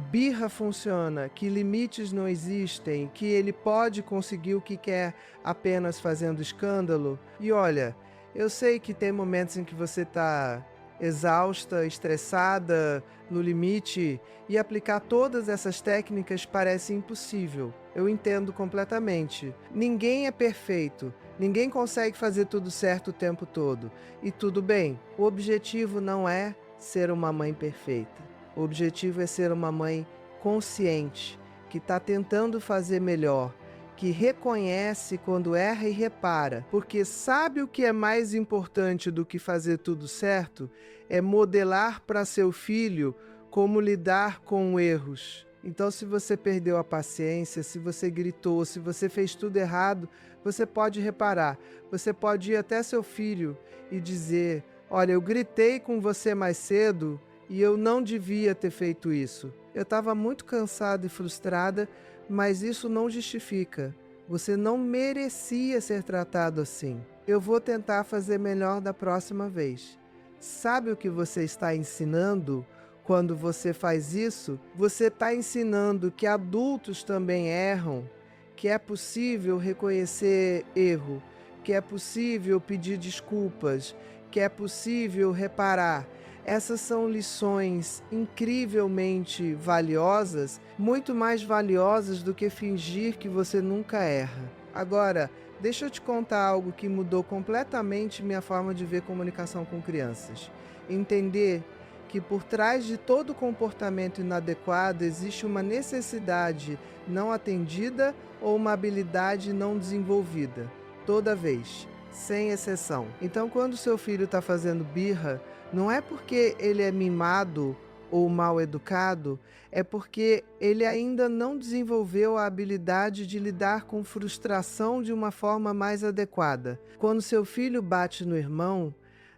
birra funciona, que limites não existem, que ele pode conseguir o que quer apenas fazendo escândalo. E olha, eu sei que tem momentos em que você está exausta, estressada, no limite, e aplicar todas essas técnicas parece impossível. Eu entendo completamente. Ninguém é perfeito, ninguém consegue fazer tudo certo o tempo todo. E tudo bem, o objetivo não é ser uma mãe perfeita. O objetivo é ser uma mãe consciente, que está tentando fazer melhor, que reconhece quando erra e repara, porque sabe o que é mais importante do que fazer tudo certo? É modelar para seu filho como lidar com erros. Então, se você perdeu a paciência, se você gritou, se você fez tudo errado, você pode reparar. Você pode ir até seu filho e dizer: olha, eu gritei com você mais cedo, e eu não devia ter feito isso. Eu estava muito cansada e frustrada, mas isso não justifica. Você não merecia ser tratado assim. Eu vou tentar fazer melhor da próxima vez. Sabe o que você está ensinando? Quando você faz isso, você está ensinando que adultos também erram, que é possível reconhecer erro, que é possível pedir desculpas, que é possível reparar. Essas são lições incrivelmente valiosas, muito mais valiosas do que fingir que você nunca erra. Agora, deixa eu te contar algo que mudou completamente minha forma de ver comunicação com crianças. Entender que por trás de todo comportamento inadequado existe uma necessidade não atendida ou uma habilidade não desenvolvida. Toda vez, sem exceção. Então, quando seu filho está fazendo birra, não é porque ele é mimado ou mal educado, é porque ele ainda não desenvolveu a habilidade de lidar com frustração de uma forma mais adequada. Quando seu filho bate no irmão,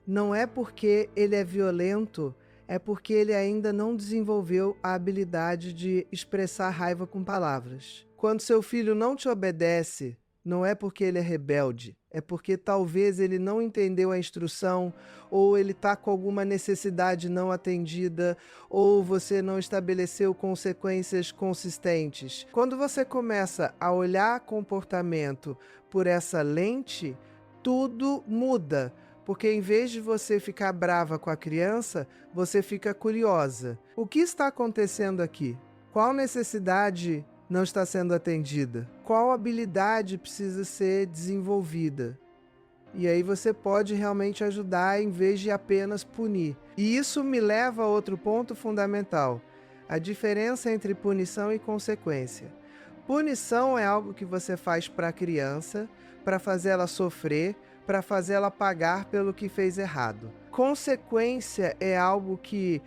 não é porque ele é violento, é porque ele ainda não desenvolveu a habilidade de expressar raiva com palavras. Quando seu filho não te obedece, não é porque ele é rebelde, é porque talvez ele não entendeu a instrução, ou ele está com alguma necessidade não atendida, ou você não estabeleceu consequências consistentes. Quando você começa a olhar comportamento por essa lente, tudo muda. Porque em vez de você ficar brava com a criança, você fica curiosa. O que está acontecendo aqui? Qual necessidade não está sendo atendida? Qual habilidade precisa ser desenvolvida? E aí você pode realmente ajudar em vez de apenas punir. E isso me leva a outro ponto fundamental: a diferença entre punição e consequência. Punição é algo que você faz para a criança, para fazer ela sofrer, para fazer ela pagar pelo que fez errado. Consequência é algo que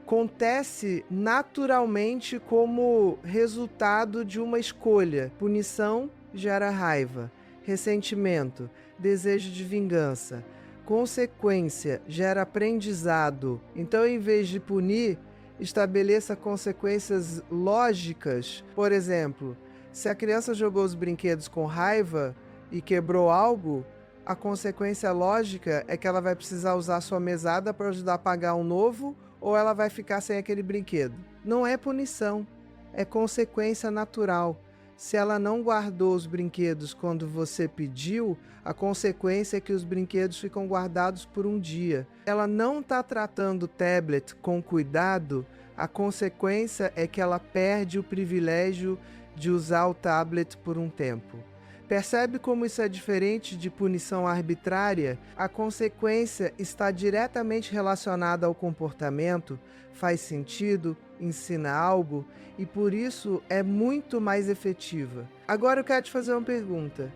acontece naturalmente como resultado de uma escolha. Punição gera raiva, ressentimento, desejo de vingança. Consequência gera aprendizado. Então, em vez de punir, estabeleça consequências lógicas. Por exemplo, se a criança jogou os brinquedos com raiva e quebrou algo, a consequência lógica é que ela vai precisar usar sua mesada para ajudar a pagar um novo, ou ela vai ficar sem aquele brinquedo. Não é punição, é consequência natural. Se ela não guardou os brinquedos quando você pediu, a consequência é que os brinquedos ficam guardados por um dia. Ela não está tratando o tablet com cuidado, a consequência é que ela perde o privilégio de usar o tablet por um tempo. Percebe como isso é diferente de punição arbitrária? A consequência está diretamente relacionada ao comportamento, faz sentido, ensina algo e por isso é muito mais efetiva. Agora eu quero te fazer uma pergunta.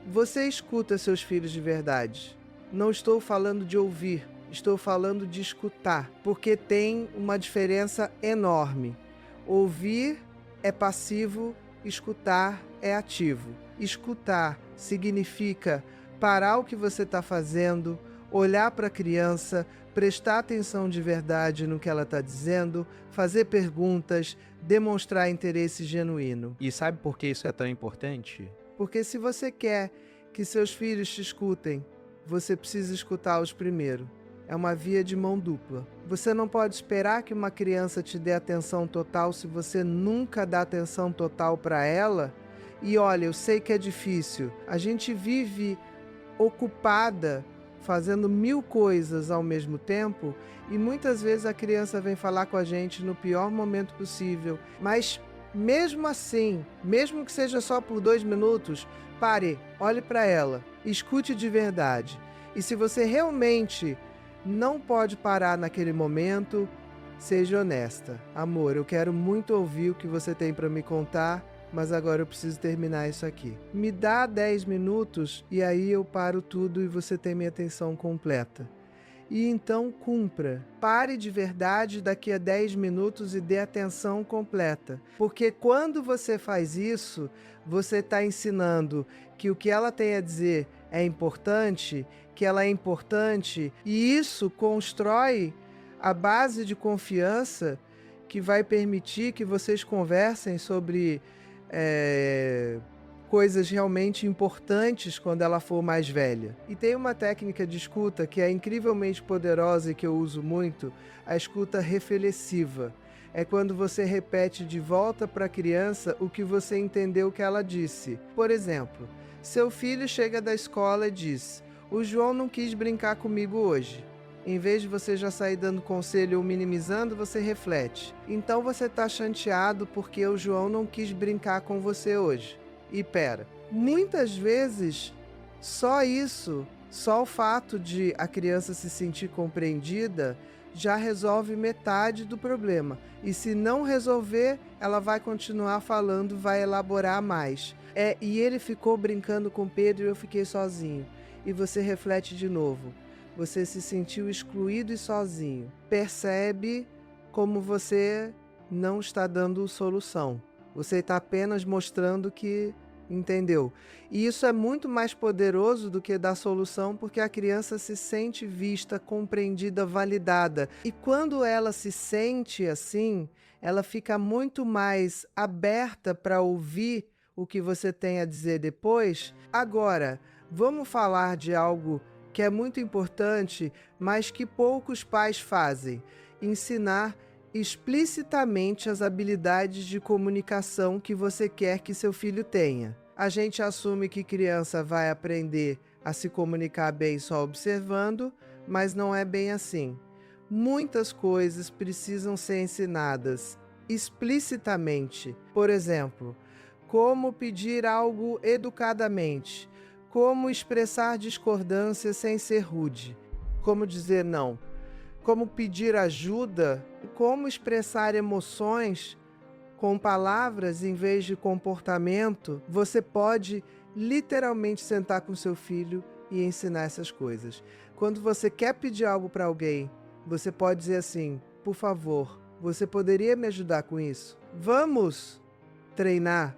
Você escuta seus filhos de verdade? Não estou falando de ouvir, estou falando de escutar, porque tem uma diferença enorme. Ouvir é passivo, escutar é ativo. Escutar significa parar o que você está fazendo, olhar para a criança, prestar atenção de verdade no que ela está dizendo, fazer perguntas, demonstrar interesse genuíno. E sabe por que isso é tão importante? Porque se você quer que seus filhos te escutem, você precisa escutá-los primeiro. É uma via de mão dupla. Você não pode esperar que uma criança te dê atenção total se você nunca dá atenção total para ela. E olha, eu sei que é difícil. A gente vive ocupada, fazendo 1000 coisas ao mesmo tempo, e muitas vezes a criança vem falar com a gente no pior momento possível. Mas mesmo assim, mesmo que seja só por 2 minutos, pare, olhe para ela, escute de verdade. E se você realmente não pode parar naquele momento, seja honesta. Amor, eu quero muito ouvir o que você tem para me contar, mas agora eu preciso terminar isso aqui. Me dá 10 minutos e aí eu paro tudo e você tem minha atenção completa. E então cumpra. Pare de verdade daqui a 10 minutos e dê atenção completa. Porque quando você faz isso, você está ensinando que o que ela tem a dizer é importante, que ela é importante, e isso constrói a base de confiança que vai permitir que vocês conversem sobre coisas realmente importantes quando ela for mais velha. E tem uma técnica de escuta que é incrivelmente poderosa e que eu uso muito, a escuta reflexiva. É quando você repete de volta para a criança o que você entendeu que ela disse. Por exemplo, seu filho chega da escola e diz: "O João não quis brincar comigo hoje." Em vez de você já sair dando conselho ou minimizando, você reflete. Então você está chateado porque o João não quis brincar com você hoje. E pera, muitas vezes só isso, só o fato de a criança se sentir compreendida já resolve metade do problema. E se não resolver, ela vai continuar falando, vai elaborar mais. E ele ficou brincando com Pedro e eu fiquei sozinho. E você reflete de novo. Você se sentiu excluído e sozinho. Percebe como você não está dando solução. Você está apenas mostrando que entendeu. E isso é muito mais poderoso do que dar solução, porque a criança se sente vista, compreendida, validada. E quando ela se sente assim, ela fica muito mais aberta para ouvir o que você tem a dizer depois. Agora, vamos falar de algo que é muito importante, mas que poucos pais fazem: ensinar explicitamente as habilidades de comunicação que você quer que seu filho tenha. A gente assume que criança vai aprender a se comunicar bem só observando, mas não é bem assim. Muitas coisas precisam ser ensinadas explicitamente. Por exemplo, como pedir algo educadamente, como expressar discordância sem ser rude, como dizer não, como pedir ajuda, como expressar emoções com palavras em vez de comportamento. Você pode literalmente sentar com seu filho e ensinar essas coisas. Quando você quer pedir algo para alguém, você pode dizer assim: por favor, você poderia me ajudar com isso? Vamos treinar.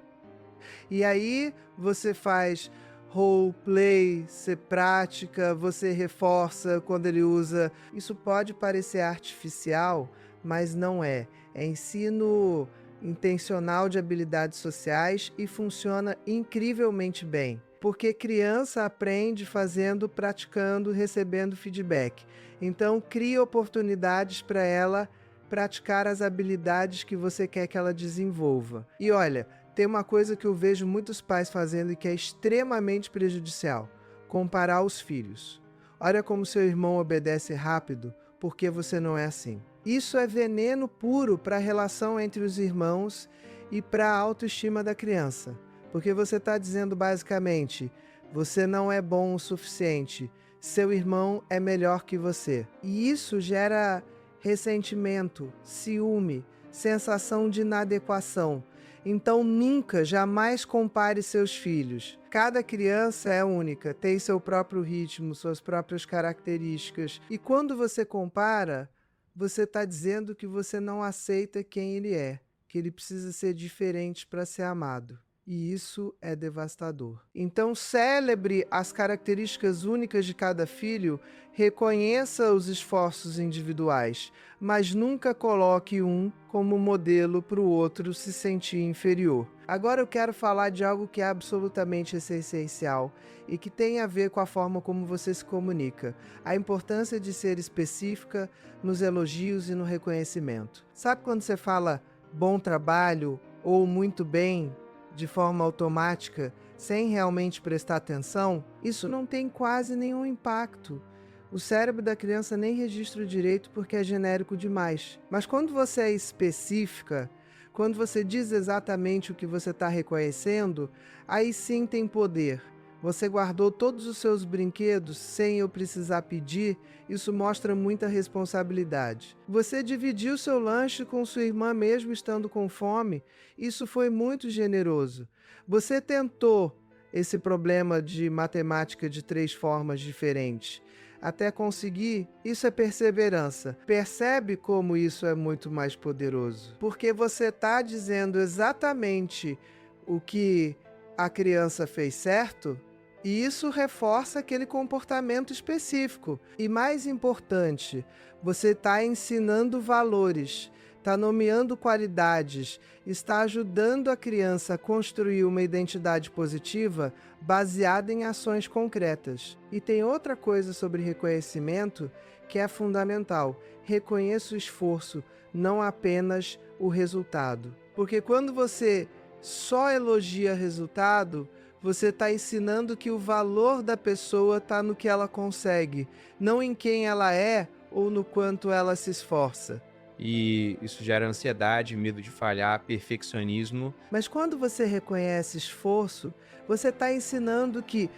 E aí você faz roleplay, ser prática, você reforça quando ele usa. Isso pode parecer artificial, mas não é. É ensino intencional de habilidades sociais e funciona incrivelmente bem. Porque criança aprende fazendo, praticando, recebendo feedback. Então, crie oportunidades para ela praticar as habilidades que você quer que ela desenvolva. E olha, tem uma coisa que eu vejo muitos pais fazendo e que é extremamente prejudicial: comparar os filhos. Olha como seu irmão obedece rápido, porque você não é assim. Isso é veneno puro para a relação entre os irmãos e para a autoestima da criança. Porque você está dizendo basicamente: você não é bom o suficiente, seu irmão é melhor que você. E isso gera ressentimento, ciúme, sensação de inadequação. Então nunca, jamais compare seus filhos. Cada criança é única, tem seu próprio ritmo, suas próprias características. E quando você compara, você está dizendo que você não aceita quem ele é, que ele precisa ser diferente para ser amado. E isso é devastador. Então, celebre as características únicas de cada filho, reconheça os esforços individuais, mas nunca coloque um como modelo para o outro se sentir inferior. Agora eu quero falar de algo que é absolutamente essencial e que tem a ver com a forma como você se comunica: a importância de ser específica nos elogios e no reconhecimento. Sabe quando você fala bom trabalho ou muito bem de forma automática, sem realmente prestar atenção? Isso não tem quase nenhum impacto. O cérebro da criança nem registra direito porque é genérico demais. Mas quando você é específica, quando você diz exatamente o que você está reconhecendo, aí sim tem poder. Você guardou todos os seus brinquedos sem eu precisar pedir, isso mostra muita responsabilidade. Você dividiu seu lanche com sua irmã mesmo estando com fome, isso foi muito generoso. Você tentou esse problema de matemática de 3 formas diferentes até conseguir, isso é perseverança. Percebe como isso é muito mais poderoso? Porque você está dizendo exatamente o que a criança fez certo, e isso reforça aquele comportamento específico. E mais importante, você está ensinando valores, está nomeando qualidades, está ajudando a criança a construir uma identidade positiva baseada em ações concretas. E tem outra coisa sobre reconhecimento que é fundamental: reconheça o esforço, não apenas o resultado. Porque quando você só elogia resultado, você está ensinando que o valor da pessoa está no que ela consegue, não em quem ela é ou no quanto ela se esforça. E isso gera ansiedade, medo de falhar, perfeccionismo. Mas quando você reconhece esforço, você está ensinando que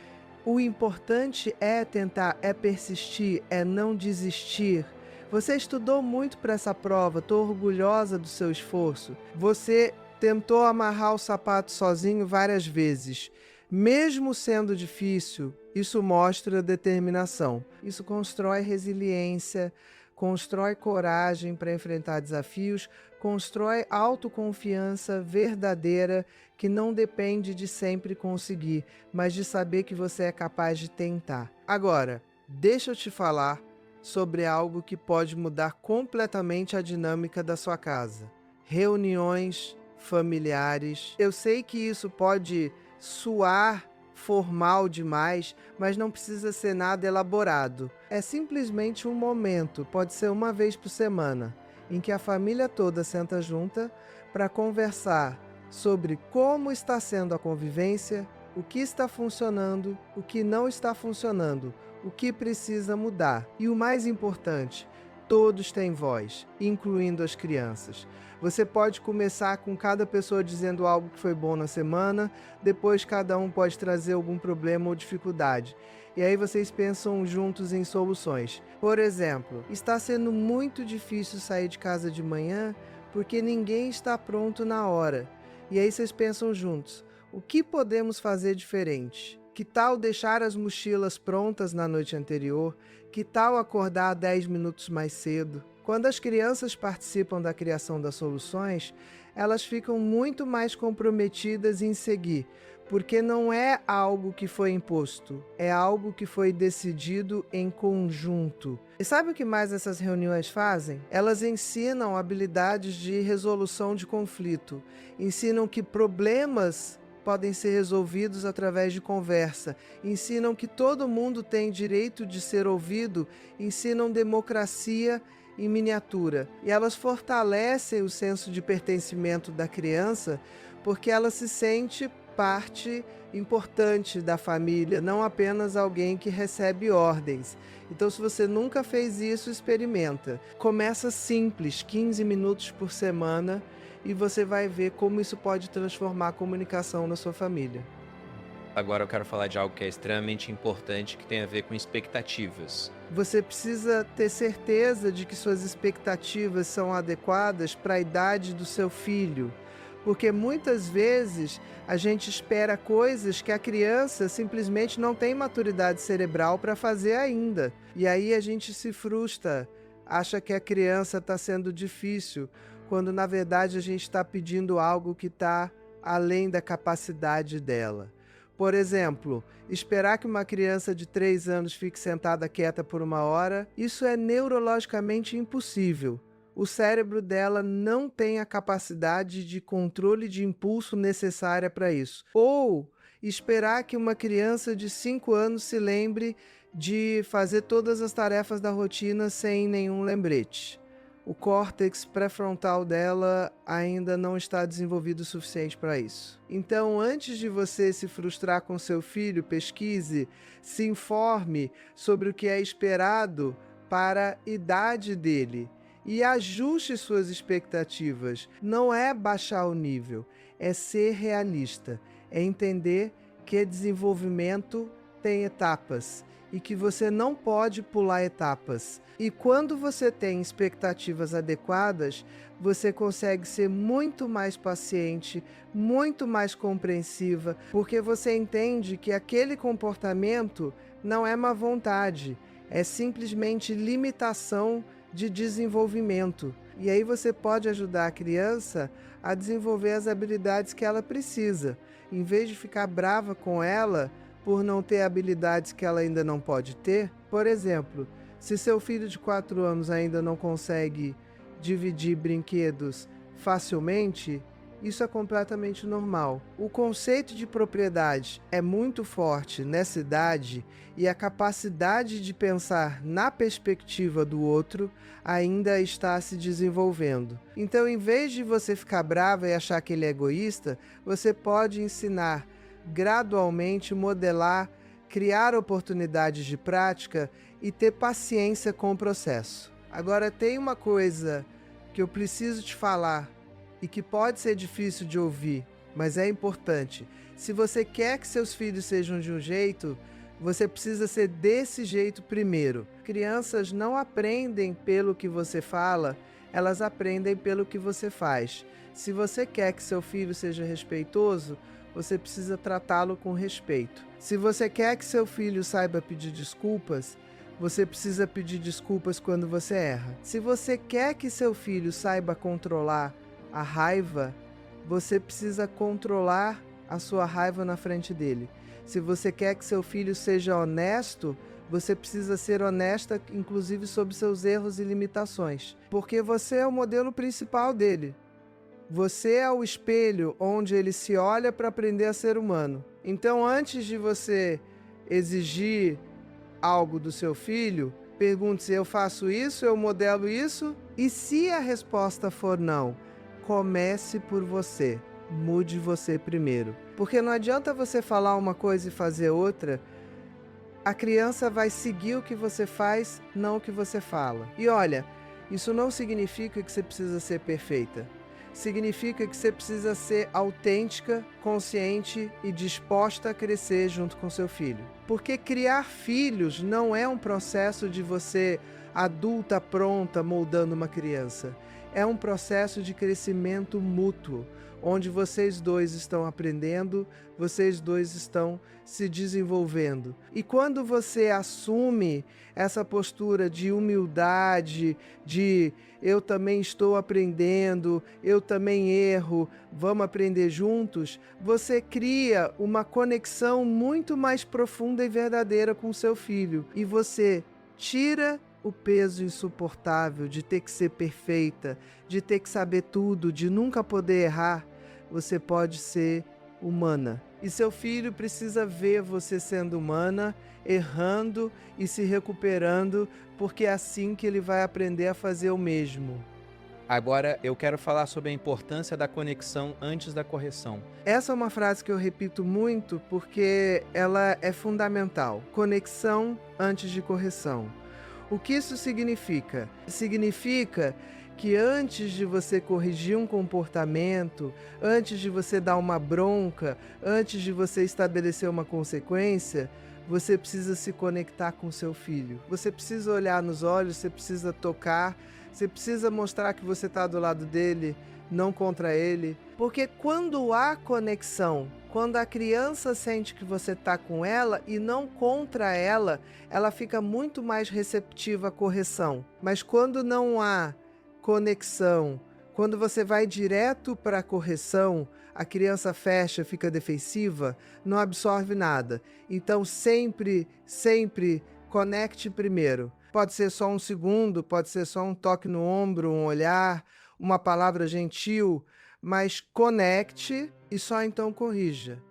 o importante é tentar, é persistir, é não desistir. Você estudou muito para essa prova, estou orgulhosa do seu esforço. Você tentou amarrar o sapato sozinho várias vezes. Mesmo sendo difícil, isso mostra determinação. Isso constrói resiliência, constrói coragem para enfrentar desafios, constrói autoconfiança verdadeira que não depende de sempre conseguir, mas de saber que você é capaz de tentar. Agora, deixa eu te falar sobre algo que pode mudar completamente a dinâmica da sua casa: reuniões familiares. Eu sei que isso pode soar formal demais, mas não precisa ser nada elaborado. É simplesmente um momento, pode ser uma vez por semana, em que a família toda senta junta para conversar sobre como está sendo a convivência, o que está funcionando, o que não está funcionando, o que precisa mudar. E o mais importante, todos têm voz, incluindo as crianças. Você pode começar com cada pessoa dizendo algo que foi bom na semana, depois cada um pode trazer algum problema ou dificuldade. E aí vocês pensam juntos em soluções. Por exemplo, está sendo muito difícil sair de casa de manhã porque ninguém está pronto na hora. E aí vocês pensam juntos, o que podemos fazer diferente? Que tal deixar as mochilas prontas na noite anterior? Que tal acordar 10 minutos mais cedo? Quando as crianças participam da criação das soluções, elas ficam muito mais comprometidas em seguir, porque não é algo que foi imposto, é algo que foi decidido em conjunto. E sabe o que mais essas reuniões fazem? Elas ensinam habilidades de resolução de conflito, ensinam que problemas podem ser resolvidos através de conversa, ensinam que todo mundo tem direito de ser ouvido, ensinam democracia em miniatura. E elas fortalecem o senso de pertencimento da criança porque ela se sente parte importante da família, não apenas alguém que recebe ordens. Então, se você nunca fez isso, experimenta. Começa simples, 15 minutos por semana, e você vai ver como isso pode transformar a comunicação na sua família. Agora eu quero falar de algo que é extremamente importante, que tem a ver com expectativas. Você precisa ter certeza de que suas expectativas são adequadas para a idade do seu filho, porque muitas vezes a gente espera coisas que a criança simplesmente não tem maturidade cerebral para fazer ainda. E aí a gente se frustra, acha que a criança está sendo difícil, quando na verdade a gente está pedindo algo que está além da capacidade dela. Por exemplo, esperar que uma criança de 3 anos fique sentada quieta por 1 hora, isso é neurologicamente impossível. O cérebro dela não tem a capacidade de controle de impulso necessária para isso. Ou esperar que uma criança de 5 anos se lembre de fazer todas as tarefas da rotina sem nenhum lembrete. O córtex pré-frontal dela ainda não está desenvolvido o suficiente para isso. Então, antes de você se frustrar com seu filho, pesquise, se informe sobre o que é esperado para a idade dele e ajuste suas expectativas. Não é baixar o nível, é ser realista, é entender que desenvolvimento tem etapas e que você não pode pular etapas. E quando você tem expectativas adequadas, você consegue ser muito mais paciente, muito mais compreensiva, porque você entende que aquele comportamento não é má vontade, é simplesmente limitação de desenvolvimento. E aí você pode ajudar a criança a desenvolver as habilidades que ela precisa, em vez de ficar brava com ela por não ter habilidades que ela ainda não pode ter. Por exemplo, se seu filho de 4 anos ainda não consegue dividir brinquedos facilmente, isso é completamente normal. O conceito de propriedade é muito forte nessa idade e a capacidade de pensar na perspectiva do outro ainda está se desenvolvendo. Então, em vez de você ficar brava e achar que ele é egoísta, você pode ensinar gradualmente, modelar, criar oportunidades de prática e ter paciência com o processo. Agora, tem uma coisa que eu preciso te falar e que pode ser difícil de ouvir, mas é importante. Se você quer que seus filhos sejam de um jeito, você precisa ser desse jeito primeiro. Crianças não aprendem pelo que você fala, elas aprendem pelo que você faz. Se você quer que seu filho seja respeitoso, você precisa tratá-lo com respeito. Se você quer que seu filho saiba pedir desculpas, você precisa pedir desculpas quando você erra. Se você quer que seu filho saiba controlar a raiva, você precisa controlar a sua raiva na frente dele. Se você quer que seu filho seja honesto, você precisa ser honesta, inclusive sobre seus erros e limitações, porque você é o modelo principal dele. Você é o espelho onde ele se olha para aprender a ser humano. Então, antes de você exigir algo do seu filho, pergunte-se: eu faço isso, eu modelo isso? E se a resposta for não, comece por você. Mude você primeiro. Porque não adianta você falar uma coisa e fazer outra. A criança vai seguir o que você faz, não o que você fala. E olha, isso não significa que você precisa ser perfeita. Significa que você precisa ser autêntica, consciente e disposta a crescer junto com seu filho. Porque criar filhos não é um processo de você, adulta pronta, moldando uma criança. É um processo de crescimento mútuo, onde vocês dois estão aprendendo, vocês dois estão se desenvolvendo. E quando você assume essa postura de humildade, de eu também estou aprendendo, eu também erro, vamos aprender juntos, você cria uma conexão muito mais profunda e verdadeira com seu filho. E você tira o peso insuportável de ter que ser perfeita, de ter que saber tudo, de nunca poder errar. Você pode ser humana. E seu filho precisa ver você sendo humana, errando e se recuperando, porque é assim que ele vai aprender a fazer o mesmo. Agora eu quero falar sobre a importância da conexão antes da correção. Essa é uma frase que eu repito muito porque ela é fundamental. Conexão antes de correção. O que isso significa? Significa que antes de você corrigir um comportamento, antes de você dar uma bronca, antes de você estabelecer uma consequência, você precisa se conectar com seu filho. Você precisa olhar nos olhos, você precisa tocar, você precisa mostrar que você está do lado dele, não contra ele. Porque quando há conexão, quando a criança sente que você está com ela e não contra ela, ela fica muito mais receptiva à correção. Mas quando não há conexão, quando você vai direto para a correção, a criança fecha, fica defensiva, não absorve nada. Então sempre conecte primeiro. Pode ser só um segundo, pode ser só um toque no ombro, um olhar, uma palavra gentil, mas conecte e só então corrija.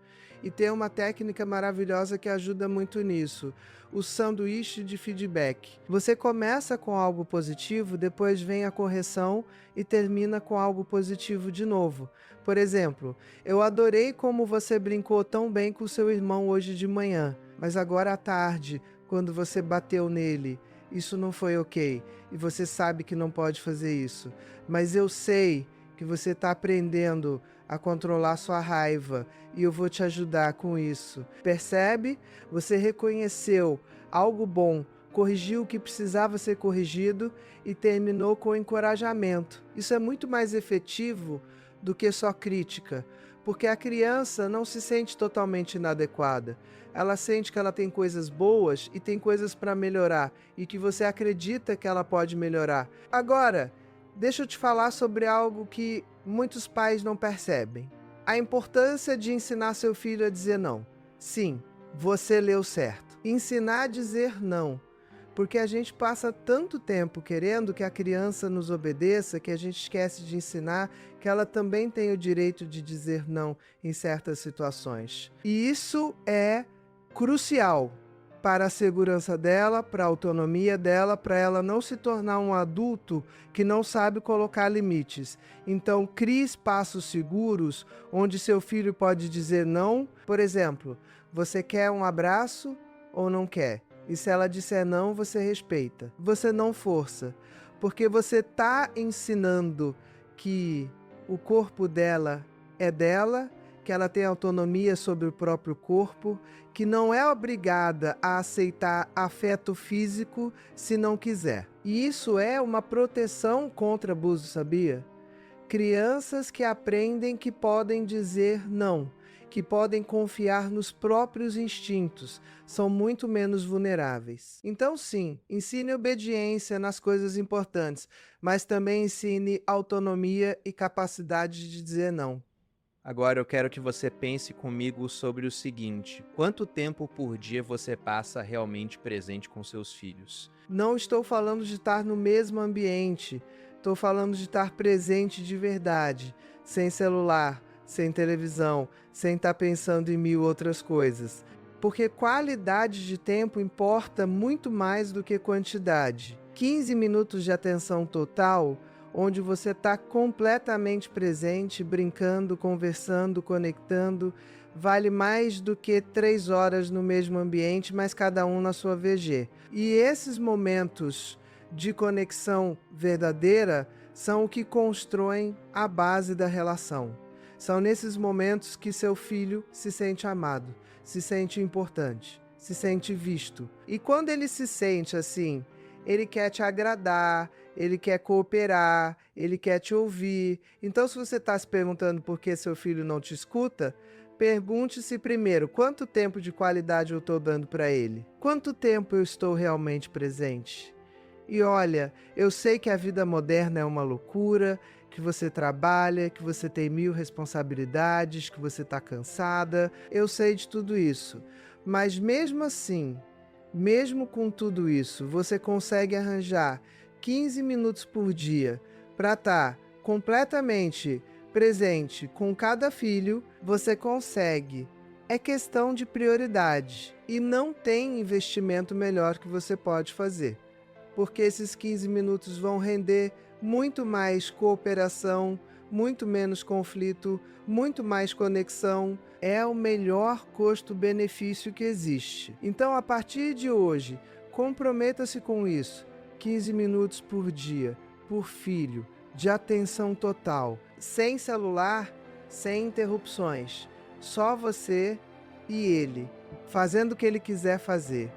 E tem uma técnica maravilhosa que ajuda muito nisso, o sanduíche de feedback. Você começa com algo positivo, depois vem a correção e termina com algo positivo de novo. Por exemplo, eu adorei como você brincou tão bem com seu irmão hoje de manhã, mas agora à tarde, quando você bateu nele, isso não foi ok, e você sabe que não pode fazer isso. Mas eu sei que você está aprendendo a controlar sua raiva e eu vou te ajudar com isso. Percebe? Você reconheceu algo bom, corrigiu o que precisava ser corrigido e terminou com encorajamento. Isso é muito mais efetivo do que só crítica, porque a criança não se sente totalmente inadequada. Ela sente que ela tem coisas boas e tem coisas para melhorar e que você acredita que ela pode melhorar. Agora, deixa eu te falar sobre algo que muitos pais não percebem. A importância de ensinar seu filho a dizer não. Sim, você leu certo. Ensinar a dizer não. Porque a gente passa tanto tempo querendo que a criança nos obedeça que a gente esquece de ensinar que ela também tem o direito de dizer não em certas situações. E isso é crucial para a segurança dela, para a autonomia dela, para ela não se tornar um adulto que não sabe colocar limites. Então, crie espaços seguros onde seu filho pode dizer não. Por exemplo, você quer um abraço ou não quer? E se ela disser não, você respeita. Você não força, porque você está ensinando que o corpo dela é dela, que ela tem autonomia sobre o próprio corpo, que não é obrigada a aceitar afeto físico se não quiser. E isso é uma proteção contra abuso, sabia? Crianças que aprendem que podem dizer não, que podem confiar nos próprios instintos, são muito menos vulneráveis. Então sim, ensine obediência nas coisas importantes, mas também ensine autonomia e capacidade de dizer não. Agora eu quero que você pense comigo sobre o seguinte: quanto tempo por dia você passa realmente presente com seus filhos? Não estou falando de estar no mesmo ambiente, estou falando de estar presente de verdade. sem celular, sem televisão, sem estar pensando em 1000 outras coisas. Porque qualidade de tempo importa muito mais do que quantidade. 15 minutos de atenção total, onde você está completamente presente, brincando, conversando, conectando, vale mais do que 3 horas no mesmo ambiente, mas cada um na sua VG. E esses momentos de conexão verdadeira são o que constroem a base da relação. São nesses momentos que seu filho se sente amado, se sente importante, se sente visto. E quando ele se sente assim, ele quer te agradar, ele quer cooperar, ele quer te ouvir. Então, se você está se perguntando por que seu filho não te escuta, pergunte-se primeiro, quanto tempo de qualidade eu estou dando para ele? Quanto tempo eu estou realmente presente? E olha, eu sei que a vida moderna é uma loucura, que você trabalha, que você tem 1000 responsabilidades, que você está cansada. Eu sei de tudo isso. Mas mesmo assim, mesmo com tudo isso, você consegue arranjar 15 minutos por dia para estar completamente presente com cada filho, você consegue. É questão de prioridade. E não tem investimento melhor que você pode fazer. Porque esses 15 minutos vão render muito mais cooperação, muito menos conflito, muito mais conexão. É o melhor custo-benefício que existe. Então, a partir de hoje, comprometa-se com isso. 15 minutos por dia, por filho, de atenção total, sem celular, sem interrupções. Só você e ele, fazendo o que ele quiser fazer.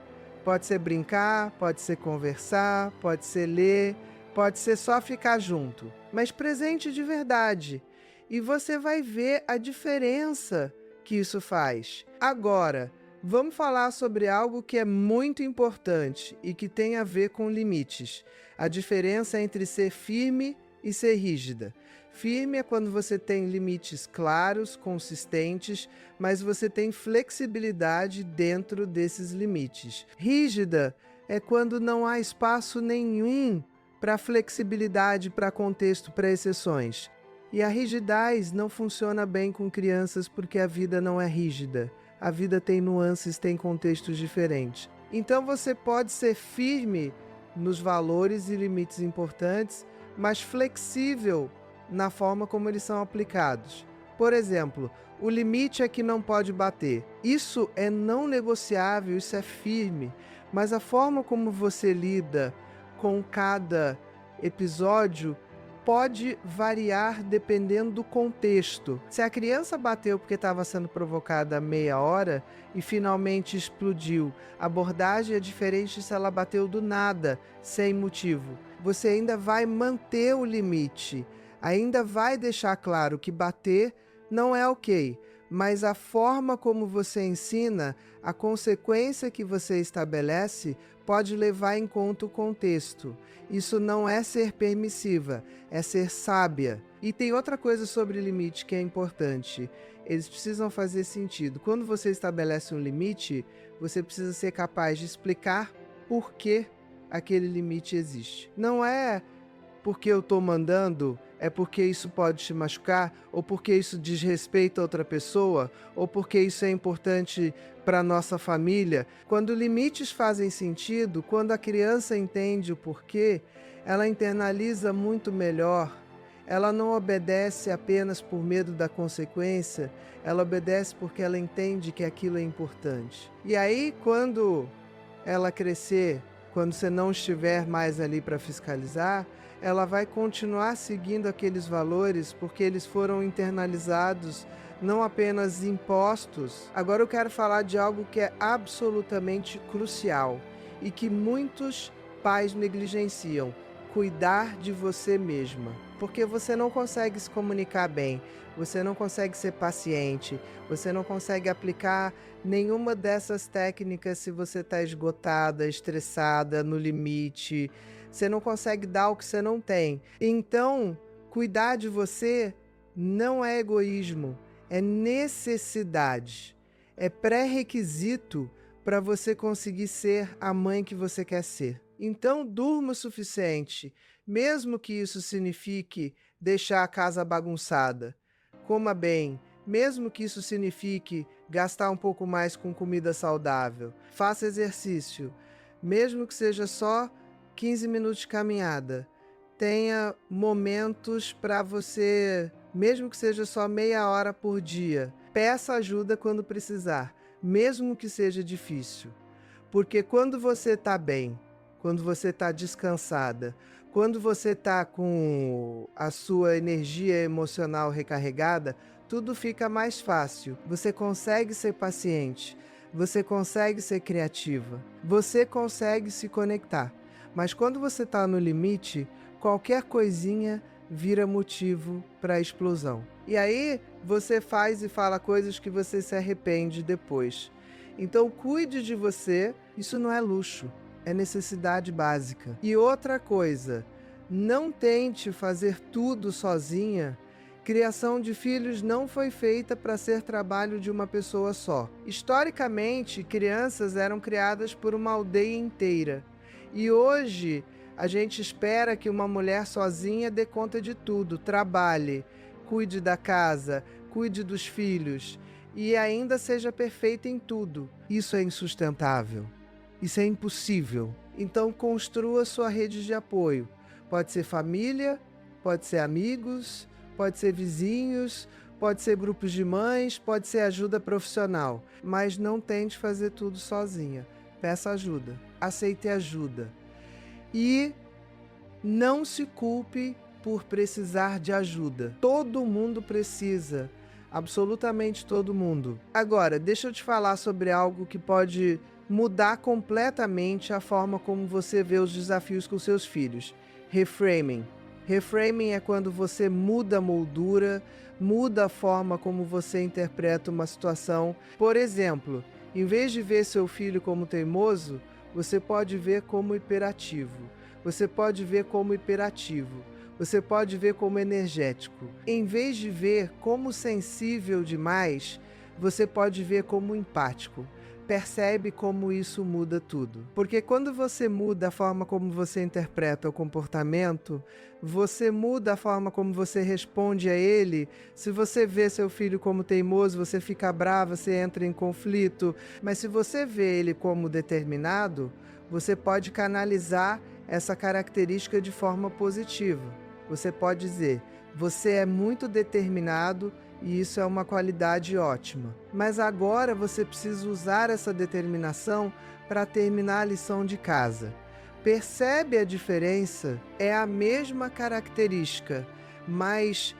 Pode ser brincar, pode ser conversar, pode ser ler, pode ser só ficar junto, mas presente de verdade. E você vai ver a diferença que isso faz. Agora, vamos falar sobre algo que é muito importante e que tem a ver com limites. A diferença entre ser firme e ser rígida. Firme é quando você tem limites claros, consistentes, mas você tem flexibilidade dentro desses limites. Rígida é quando não há espaço nenhum para flexibilidade, para contexto, para exceções. E a rigidez não funciona bem com crianças porque a vida não é rígida. A vida tem nuances, tem contextos diferentes. Então você pode ser firme nos valores e limites importantes, mas flexível na forma como eles são aplicados. Por exemplo, o limite é que não pode bater. Isso é não negociável, isso é firme, mas a forma como você lida com cada episódio pode variar dependendo do contexto. Se a criança bateu porque estava sendo provocada há meia hora e finalmente explodiu, a abordagem é diferente se ela bateu do nada, sem motivo. Você ainda vai manter o limite, ainda vai deixar claro que bater não é ok, mas a forma como você ensina, a consequência que você estabelece, pode levar em conta o contexto. Isso não é ser permissiva, é ser sábia. E tem outra coisa sobre limite que é importante. Eles precisam fazer sentido. Quando você estabelece um limite, você precisa ser capaz de explicar por que aquele limite existe. Não é porque eu estou mandando, é porque isso pode te machucar, ou porque isso diz respeito a outra pessoa, ou porque isso é importante para a nossa família. Quando limites fazem sentido, quando a criança entende o porquê, ela internaliza muito melhor. Ela não obedece apenas por medo da consequência, ela obedece porque ela entende que aquilo é importante. E aí, quando ela crescer, quando você não estiver mais ali para fiscalizar, ela vai continuar seguindo aqueles valores porque eles foram internalizados, não apenas impostos. Agora eu quero falar de algo que é absolutamente crucial e que muitos pais negligenciam: cuidar de você mesma. Porque você não consegue se comunicar bem, você não consegue ser paciente, você não consegue aplicar nenhuma dessas técnicas se você está esgotada, estressada, no limite. Você não consegue dar o que você não tem. Então, cuidar de você não é egoísmo, é necessidade. É pré-requisito para você conseguir ser a mãe que você quer ser. Então, durma o suficiente, mesmo que isso signifique deixar a casa bagunçada. coma bem, mesmo que isso signifique gastar um pouco mais com comida saudável. Faça exercício, mesmo que seja só 15 minutos de caminhada. Tenha momentos para você, mesmo que seja só meia hora por dia. Peça ajuda quando precisar, mesmo que seja difícil. Porque quando você está bem, quando você está descansada, quando você está com a sua energia emocional recarregada, tudo fica mais fácil. Você consegue ser paciente, você consegue ser criativa, você consegue se conectar. Mas quando você está no limite, qualquer coisinha vira motivo para a explosão. E aí você faz e fala coisas que você se arrepende depois. Então cuide de você, isso não é luxo, é necessidade básica. E outra coisa, não tente fazer tudo sozinha. Criação de filhos não foi feita para ser trabalho de uma pessoa só. Historicamente, crianças eram criadas por uma aldeia inteira. E hoje, a gente espera que uma mulher sozinha dê conta de tudo, trabalhe, cuide da casa, cuide dos filhos e ainda seja perfeita em tudo. Isso é insustentável. Isso é impossível. Então, construa sua rede de apoio. Pode ser família, pode ser amigos, pode ser vizinhos, pode ser grupos de mães, pode ser ajuda profissional. Mas não tente fazer tudo sozinha. Peça ajuda. Aceite ajuda. E não se culpe por precisar de ajuda. Todo mundo precisa. Absolutamente todo mundo. Agora, deixa eu te falar sobre algo que pode mudar completamente a forma como você vê os desafios com seus filhos. Reframing. Reframing é quando você muda a moldura, muda a forma como você interpreta uma situação. Por exemplo, em vez de ver seu filho como teimoso, você pode ver como hiperativo. Você pode ver como hiperativo. Você pode ver como energético. Em vez de ver como sensível demais, você pode ver como empático. Percebe como isso muda tudo. Porque quando você muda a forma como você interpreta o comportamento, você muda a forma como você responde a ele. Se você vê seu filho como teimoso, você fica brava, você entra em conflito. Mas se você vê ele como determinado, você pode canalizar essa característica de forma positiva. Você pode dizer, você é muito determinado e isso é uma qualidade ótima. Mas agora você precisa usar essa determinação para terminar a lição de casa. Percebe a diferença? É a mesma característica, mas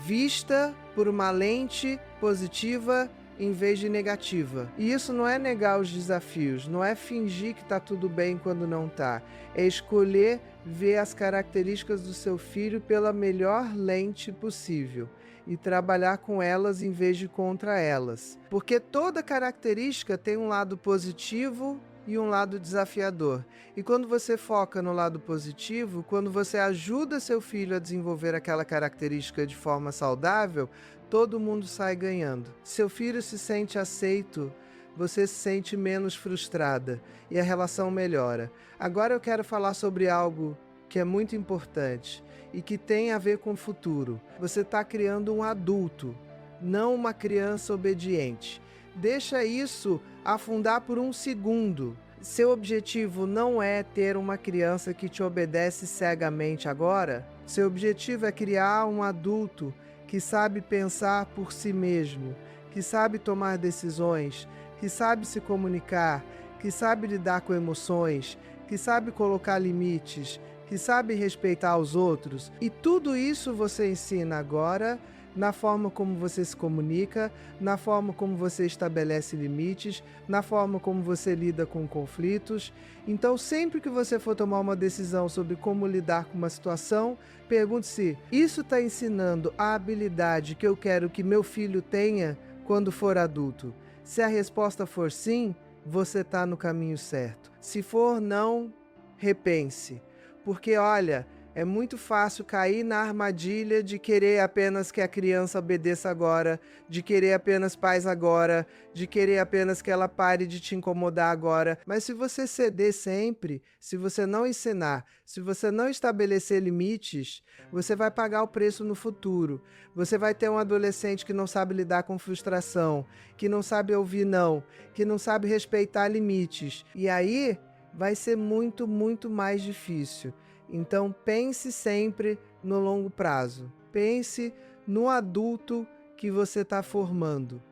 vista por uma lente positiva em vez de negativa. E isso não é negar os desafios, não é fingir que está tudo bem quando não está. É escolher ver as características do seu filho pela melhor lente possível e trabalhar com elas em vez de contra elas. Porque toda característica tem um lado positivo e um lado desafiador. E quando você foca no lado positivo, quando você ajuda seu filho a desenvolver aquela característica de forma saudável, todo mundo sai ganhando. Seu filho se sente aceito, você se sente menos frustrada e a relação melhora. Agora eu quero falar sobre algo que é muito importante e que tem a ver com o futuro. Você está criando um adulto, não uma criança obediente. Deixa isso afundar por um segundo. Seu objetivo não é ter uma criança que te obedece cegamente agora. Seu objetivo é criar um adulto que sabe pensar por si mesmo, que sabe tomar decisões, que sabe se comunicar, que sabe lidar com emoções, que sabe colocar limites, que sabe respeitar os outros. E tudo isso você ensina agora na forma como você se comunica, na forma como você estabelece limites, na forma como você lida com conflitos. Então, sempre que você for tomar uma decisão sobre como lidar com uma situação, pergunte-se, isso está ensinando a habilidade que eu quero que meu filho tenha quando for adulto? Se a resposta for sim, você está no caminho certo. Se for não, repense. Porque, olha, É muito fácil cair na armadilha de querer apenas que a criança obedeça agora, de querer apenas paz agora, de querer apenas que ela pare de te incomodar agora. Mas se você ceder sempre, se você não ensinar, se você não estabelecer limites, você vai pagar o preço no futuro. Você vai ter um adolescente que não sabe lidar com frustração, que não sabe ouvir não, que não sabe respeitar limites. E aí vai ser muito, muito mais difícil. Então pense sempre no longo prazo. Pense no adulto que você está formando.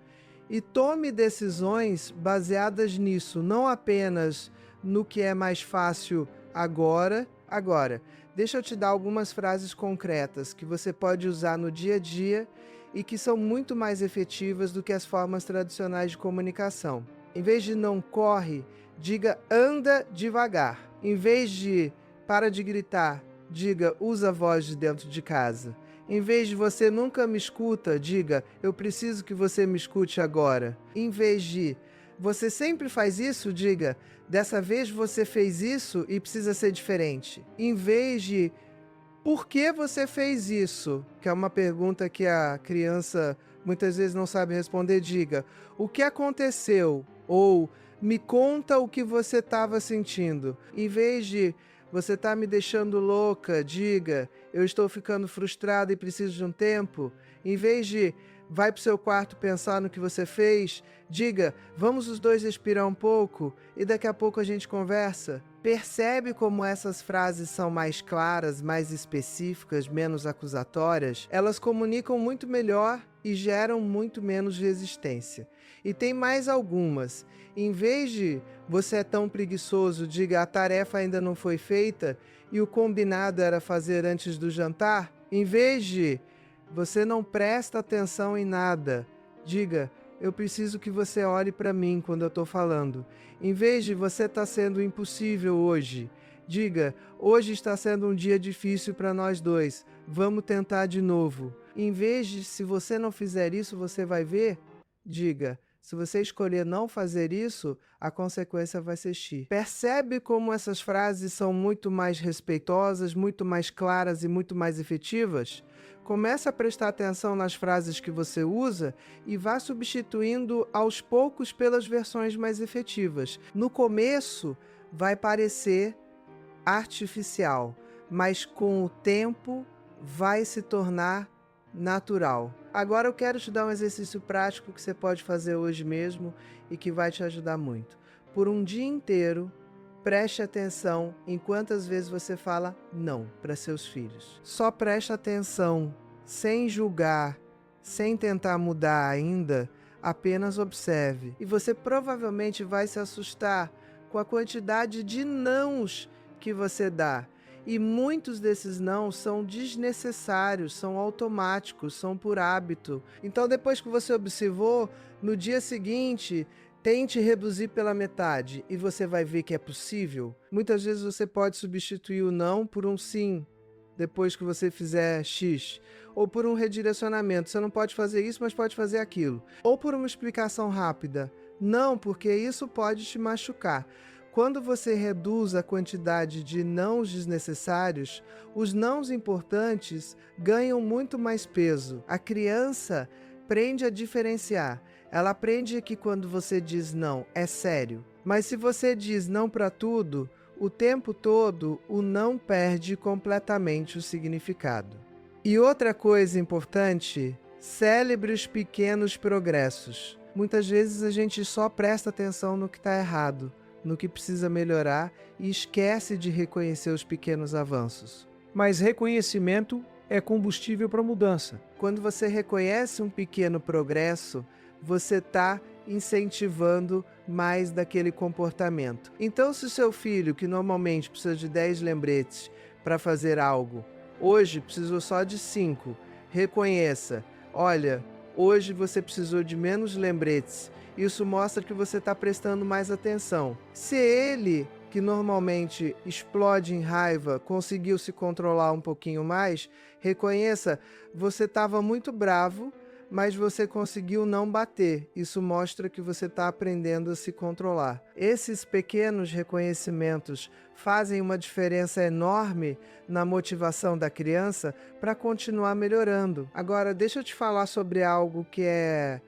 E tome decisões baseadas nisso, não apenas no que é mais fácil agora. Deixa eu te dar algumas frases concretas que você pode usar no dia a dia e que são muito mais efetivas do que as formas tradicionais de comunicação. Em vez de não corre, diga anda devagar. Em vez de para de gritar, diga usa a voz de dentro de casa. Em vez de você nunca me escuta, diga eu preciso que você me escute agora. Em vez de você sempre faz isso, diga dessa vez você fez isso e precisa ser diferente. Em vez de por que você fez isso, que é uma pergunta que a criança muitas vezes não sabe responder, diga o que aconteceu ou me conta o que você estava sentindo. Em vez de você está me deixando louca, diga eu estou ficando frustrada e preciso de um tempo. Em vez de vai para o seu quarto pensar no que você fez, diga vamos os dois respirar um pouco e daqui a pouco a gente conversa. Percebe como essas frases são mais claras, mais específicas, menos acusatórias? Elas comunicam muito melhor e geram muito menos resistência. E tem mais algumas. Em vez de você é tão preguiçoso, diga a tarefa ainda não foi feita e o combinado era fazer antes do jantar. Em vez de você não presta atenção em nada, diga eu preciso que você olhe para mim quando eu estou falando. Em vez de você está sendo impossível hoje, diga hoje está sendo um dia difícil para nós dois, vamos tentar de novo. Em vez de se você não fizer isso você vai ver, diga se você escolher não fazer isso, a consequência vai ser X. Percebe como essas frases são muito mais respeitosas, muito mais claras e muito mais efetivas? Comece a prestar atenção nas frases que você usa e vá substituindo aos poucos pelas versões mais efetivas. No começo vai parecer artificial, mas com o tempo vai se tornar natural. Agora eu quero te dar um exercício prático que você pode fazer hoje mesmo e que vai te ajudar muito. Por um dia inteiro, preste atenção em quantas vezes você fala não para seus filhos. Só preste atenção, sem julgar, sem tentar mudar ainda, apenas observe. E você provavelmente vai se assustar com a quantidade de nãos que você dá. E muitos desses não são desnecessários, são automáticos, são por hábito. Então, depois que você observou, no dia seguinte, tente reduzir pela metade e você vai ver que é possível. Muitas vezes você pode substituir o não por um sim, depois que você fizer X. Ou por um redirecionamento. Você não pode fazer isso, mas pode fazer aquilo. Ou por uma explicação rápida. Não, porque isso pode te machucar. Quando você reduz a quantidade de nãos desnecessários, os nãos importantes ganham muito mais peso. A criança aprende a diferenciar. Ela aprende que quando você diz não, é sério. Mas se você diz não para tudo, o tempo todo, o não perde completamente o significado. E outra coisa importante, celebre os pequenos progressos. Muitas vezes a gente só presta atenção no que está errado, no que precisa melhorar e esquece de reconhecer os pequenos avanços. Mas reconhecimento é combustível para mudança. Quando você reconhece um pequeno progresso, você está incentivando mais daquele comportamento. Então, se o seu filho, que normalmente precisa de 10 lembretes para fazer algo, hoje precisou só de 5, reconheça, olha, hoje você precisou de menos lembretes. Isso mostra que você está prestando mais atenção. Se ele, que normalmente explode em raiva, conseguiu se controlar um pouquinho mais, reconheça, você estava muito bravo, mas você conseguiu não bater. Isso mostra que você está aprendendo a se controlar. Esses pequenos reconhecimentos fazem uma diferença enorme na motivação da criança para continuar melhorando. Agora, deixa eu te falar sobre algo que é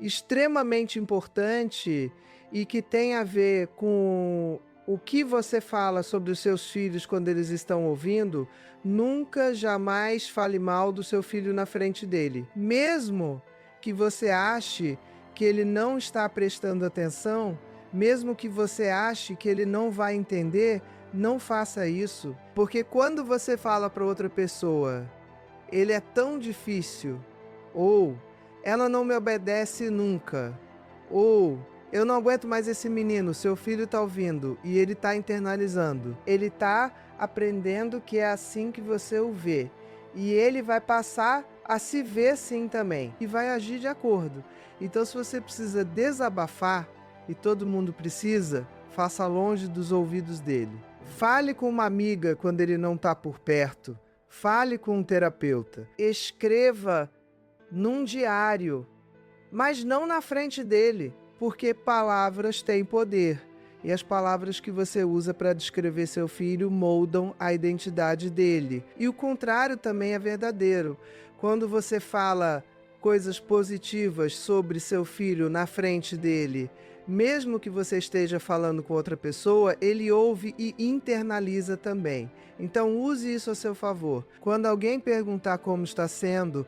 extremamente importante e que tem a ver com o que você fala sobre os seus filhos quando eles estão ouvindo. Nunca, jamais fale mal do seu filho na frente dele. Mesmo que você ache que ele não está prestando atenção, mesmo que você ache que ele não vai entender, não faça isso. Porque quando você fala para outra pessoa, ele é tão difícil, ou ela não me obedece nunca, ou eu não aguento mais esse menino, seu filho está ouvindo e ele está internalizando. Ele está aprendendo que é assim que você o vê. E ele vai passar a se ver assim também. E vai agir de acordo. Então, se você precisa desabafar, e todo mundo precisa, faça longe dos ouvidos dele. Fale com uma amiga quando ele não está por perto. Fale com um terapeuta. Escreva num diário, mas não na frente dele. Porque palavras têm poder, e as palavras que você usa para descrever seu filho moldam a identidade dele. E o contrário também é verdadeiro. Quando você fala coisas positivas sobre seu filho na frente dele, mesmo que você esteja falando com outra pessoa, ele ouve e internaliza também. Então use isso a seu favor. Quando alguém perguntar como está sendo,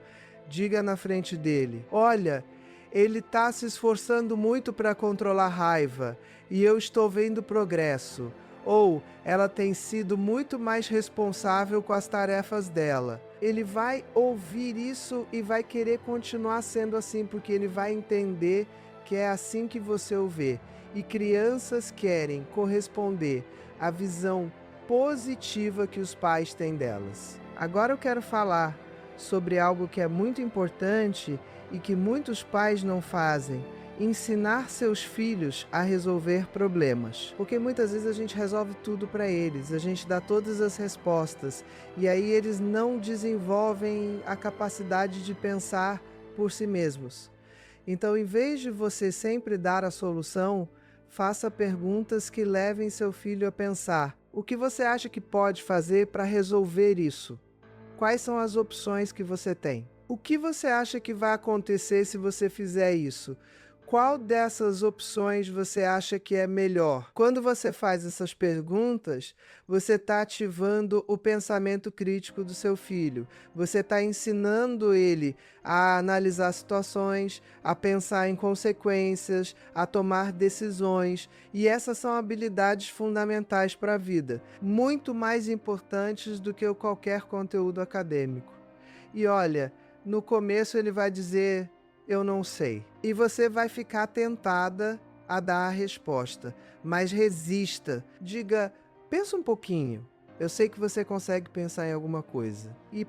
diga na frente dele: olha, ele está se esforçando muito para controlar a raiva e eu estou vendo progresso. Ou ela tem sido muito mais responsável com as tarefas dela. Ele vai ouvir isso e vai querer continuar sendo assim, porque ele vai entender que é assim que você o vê. E crianças querem corresponder à visão positiva que os pais têm delas. Agora eu quero falar sobre algo que é muito importante e que muitos pais não fazem: ensinar seus filhos a resolver problemas. Porque muitas vezes a gente resolve tudo para eles, a gente dá todas as respostas, e aí eles não desenvolvem a capacidade de pensar por si mesmos. Então, em vez de você sempre dar a solução, faça perguntas que levem seu filho a pensar: o que você acha que pode fazer para resolver isso? Quais são as opções que você tem? O que você acha que vai acontecer se você fizer isso? Qual dessas opções você acha que é melhor? Quando você faz essas perguntas, você está ativando o pensamento crítico do seu filho. Você está ensinando ele a analisar situações, a pensar em consequências, a tomar decisões. E essas são habilidades fundamentais para a vida, muito mais importantes do que qualquer conteúdo acadêmico. E olha, no começo ele vai dizer: eu não sei. E você vai ficar tentada a dar a resposta. Mas resista. Diga: pensa um pouquinho. Eu sei que você consegue pensar em alguma coisa. E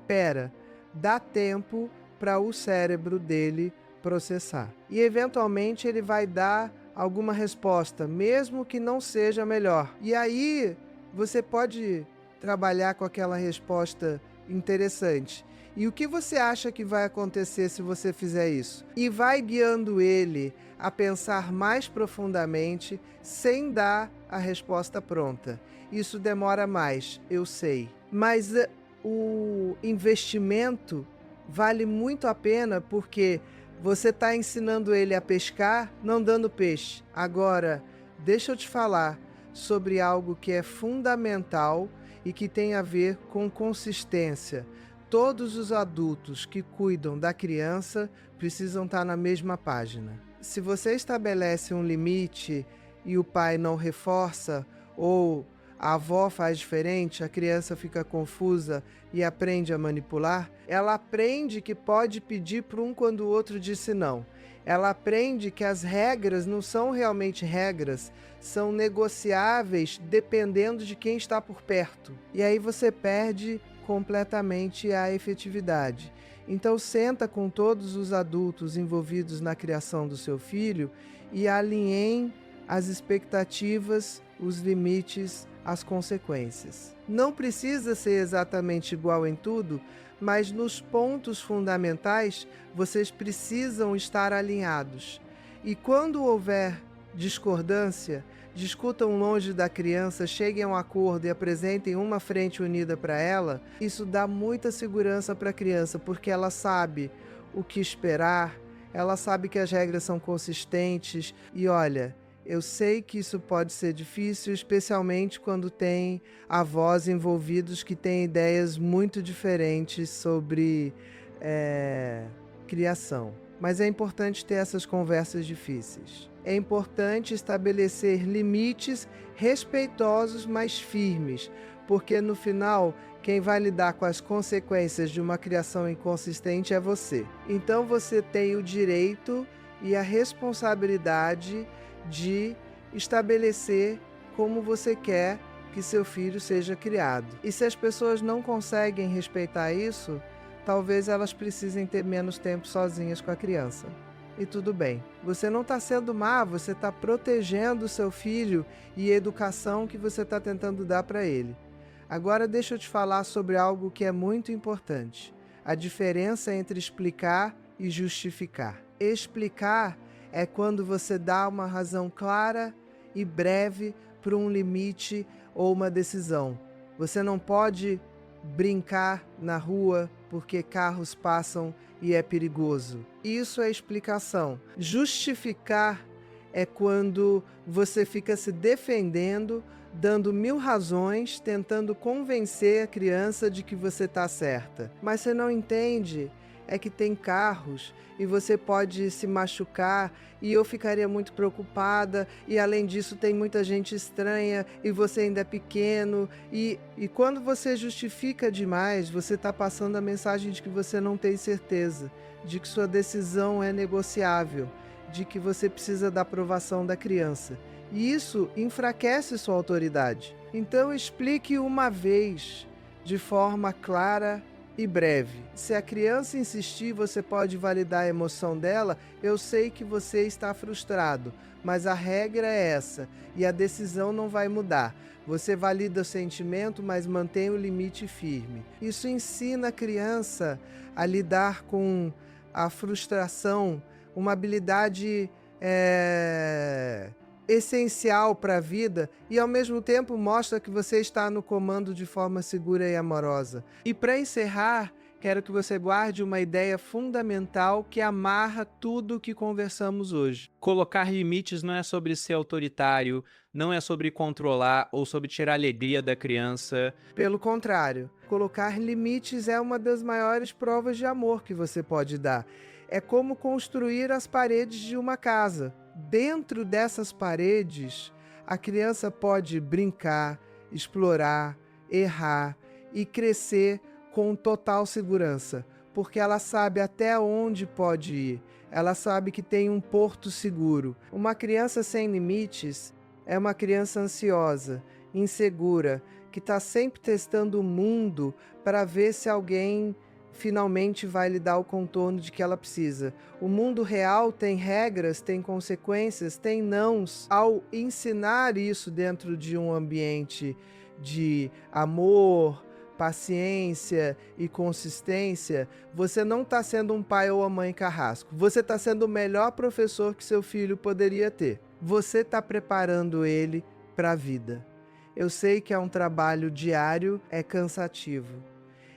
dá tempo para o cérebro dele processar. E eventualmente ele vai dar alguma resposta, mesmo que não seja a melhor. E aí você pode trabalhar com aquela resposta interessante. E o que você acha que vai acontecer se você fizer isso? E vai guiando ele a pensar mais profundamente, sem dar a resposta pronta. Isso demora mais, eu sei. Mas o investimento vale muito a pena, porque você está ensinando ele a pescar, não dando peixe. Agora, deixa eu te falar sobre algo que é fundamental e que tem a ver com consistência. Todos os adultos que cuidam da criança precisam estar na mesma página. Se você estabelece um limite e o pai não reforça, ou a avó faz diferente, a criança fica confusa e aprende a manipular, ela aprende que pode pedir para um quando o outro disse não. Ela aprende que as regras não são realmente regras, são negociáveis dependendo de quem está por perto. E aí você perde completamente a efetividade. Então senta com todos os adultos envolvidos na criação do seu filho e alinhem as expectativas, os limites, as consequências. Não precisa ser exatamente igual em tudo, mas nos pontos fundamentais vocês precisam estar alinhados. E quando houver discordância, discutam longe da criança, cheguem a um acordo e apresentem uma frente unida para ela. Isso dá muita segurança para a criança, porque ela sabe o que esperar, ela sabe que as regras são consistentes. E olha, eu sei que isso pode ser difícil, especialmente quando tem avós envolvidos que têm ideias muito diferentes sobre criação. Mas é importante ter essas conversas difíceis. É importante estabelecer limites respeitosos, mas firmes, porque no final, quem vai lidar com as consequências de uma criação inconsistente é você. Então você tem o direito e a responsabilidade de estabelecer como você quer que seu filho seja criado. E se as pessoas não conseguem respeitar isso, talvez elas precisem ter menos tempo sozinhas com a criança. E tudo bem. Você não está sendo má, você está protegendo o seu filho e a educação que você está tentando dar para ele. Agora deixa eu te falar sobre algo que é muito importante. A diferença entre explicar e justificar. Explicar é quando você dá uma razão clara e breve para um limite ou uma decisão. Você não pode brincar na rua porque carros passam e é perigoso. Isso é explicação. Justificar é quando você fica se defendendo, dando 1000 razões, tentando convencer a criança de que você está certa. Mas você não entende é que tem carros e você pode se machucar e eu ficaria muito preocupada e além disso tem muita gente estranha e você ainda é pequeno e quando você justifica demais, você está passando a mensagem de que você não tem certeza, de que sua decisão é negociável, de que você precisa da aprovação da criança. E isso enfraquece sua autoridade. Então explique uma vez, de forma clara e breve. Se a criança insistir, você pode validar a emoção dela. Eu sei que você está frustrado, mas a regra é essa e a decisão não vai mudar. Você valida o sentimento, mas mantém o limite firme. Isso ensina a criança a lidar com a frustração, uma habilidade essencial para a vida e ao mesmo tempo mostra que você está no comando de forma segura e amorosa. E para encerrar, quero que você guarde uma ideia fundamental que amarra tudo o que conversamos hoje. Colocar limites não é sobre ser autoritário, não é sobre controlar ou sobre tirar a alegria da criança. Pelo contrário, colocar limites é uma das maiores provas de amor que você pode dar. É como construir as paredes de uma casa. Dentro dessas paredes, a criança pode brincar, explorar, errar e crescer com total segurança, porque ela sabe até onde pode ir, ela sabe que tem um porto seguro. Uma criança sem limites é uma criança ansiosa, insegura, que está sempre testando o mundo para ver se alguém finalmente vai lhe dar o contorno de que ela precisa. O mundo real tem regras, tem consequências, tem nãos. Ao ensinar isso dentro de um ambiente de amor, paciência e consistência, você não está sendo um pai ou uma mãe carrasco. Você está sendo o melhor professor que seu filho poderia ter. Você está preparando ele para a vida. Eu sei que é um trabalho diário, é cansativo.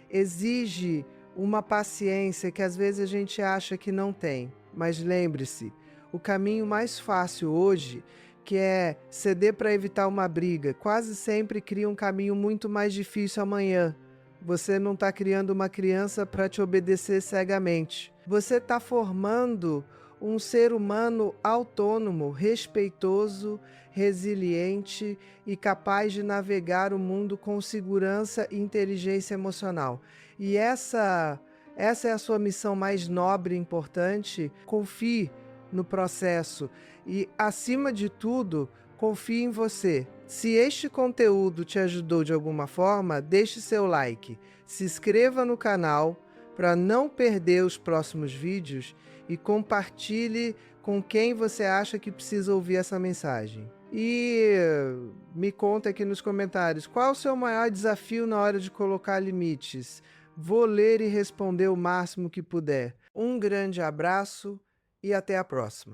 Exige uma paciência que às vezes a gente acha que não tem. Mas lembre-se, o caminho mais fácil hoje, que é ceder para evitar uma briga, quase sempre cria um caminho muito mais difícil amanhã. Você não está criando uma criança para te obedecer cegamente. Você está formando um ser humano autônomo, respeitoso, resiliente e capaz de navegar o mundo com segurança e inteligência emocional. E essa é a sua missão mais nobre e importante. Confie no processo e, acima de tudo, confie em você. Se este conteúdo te ajudou de alguma forma, deixe seu like, se inscreva no canal para não perder os próximos vídeos e compartilhe com quem você acha que precisa ouvir essa mensagem. E Me conta aqui nos comentários qual o seu maior desafio na hora de colocar limites. Vou ler e responder o máximo que puder. Um grande abraço e até a próxima.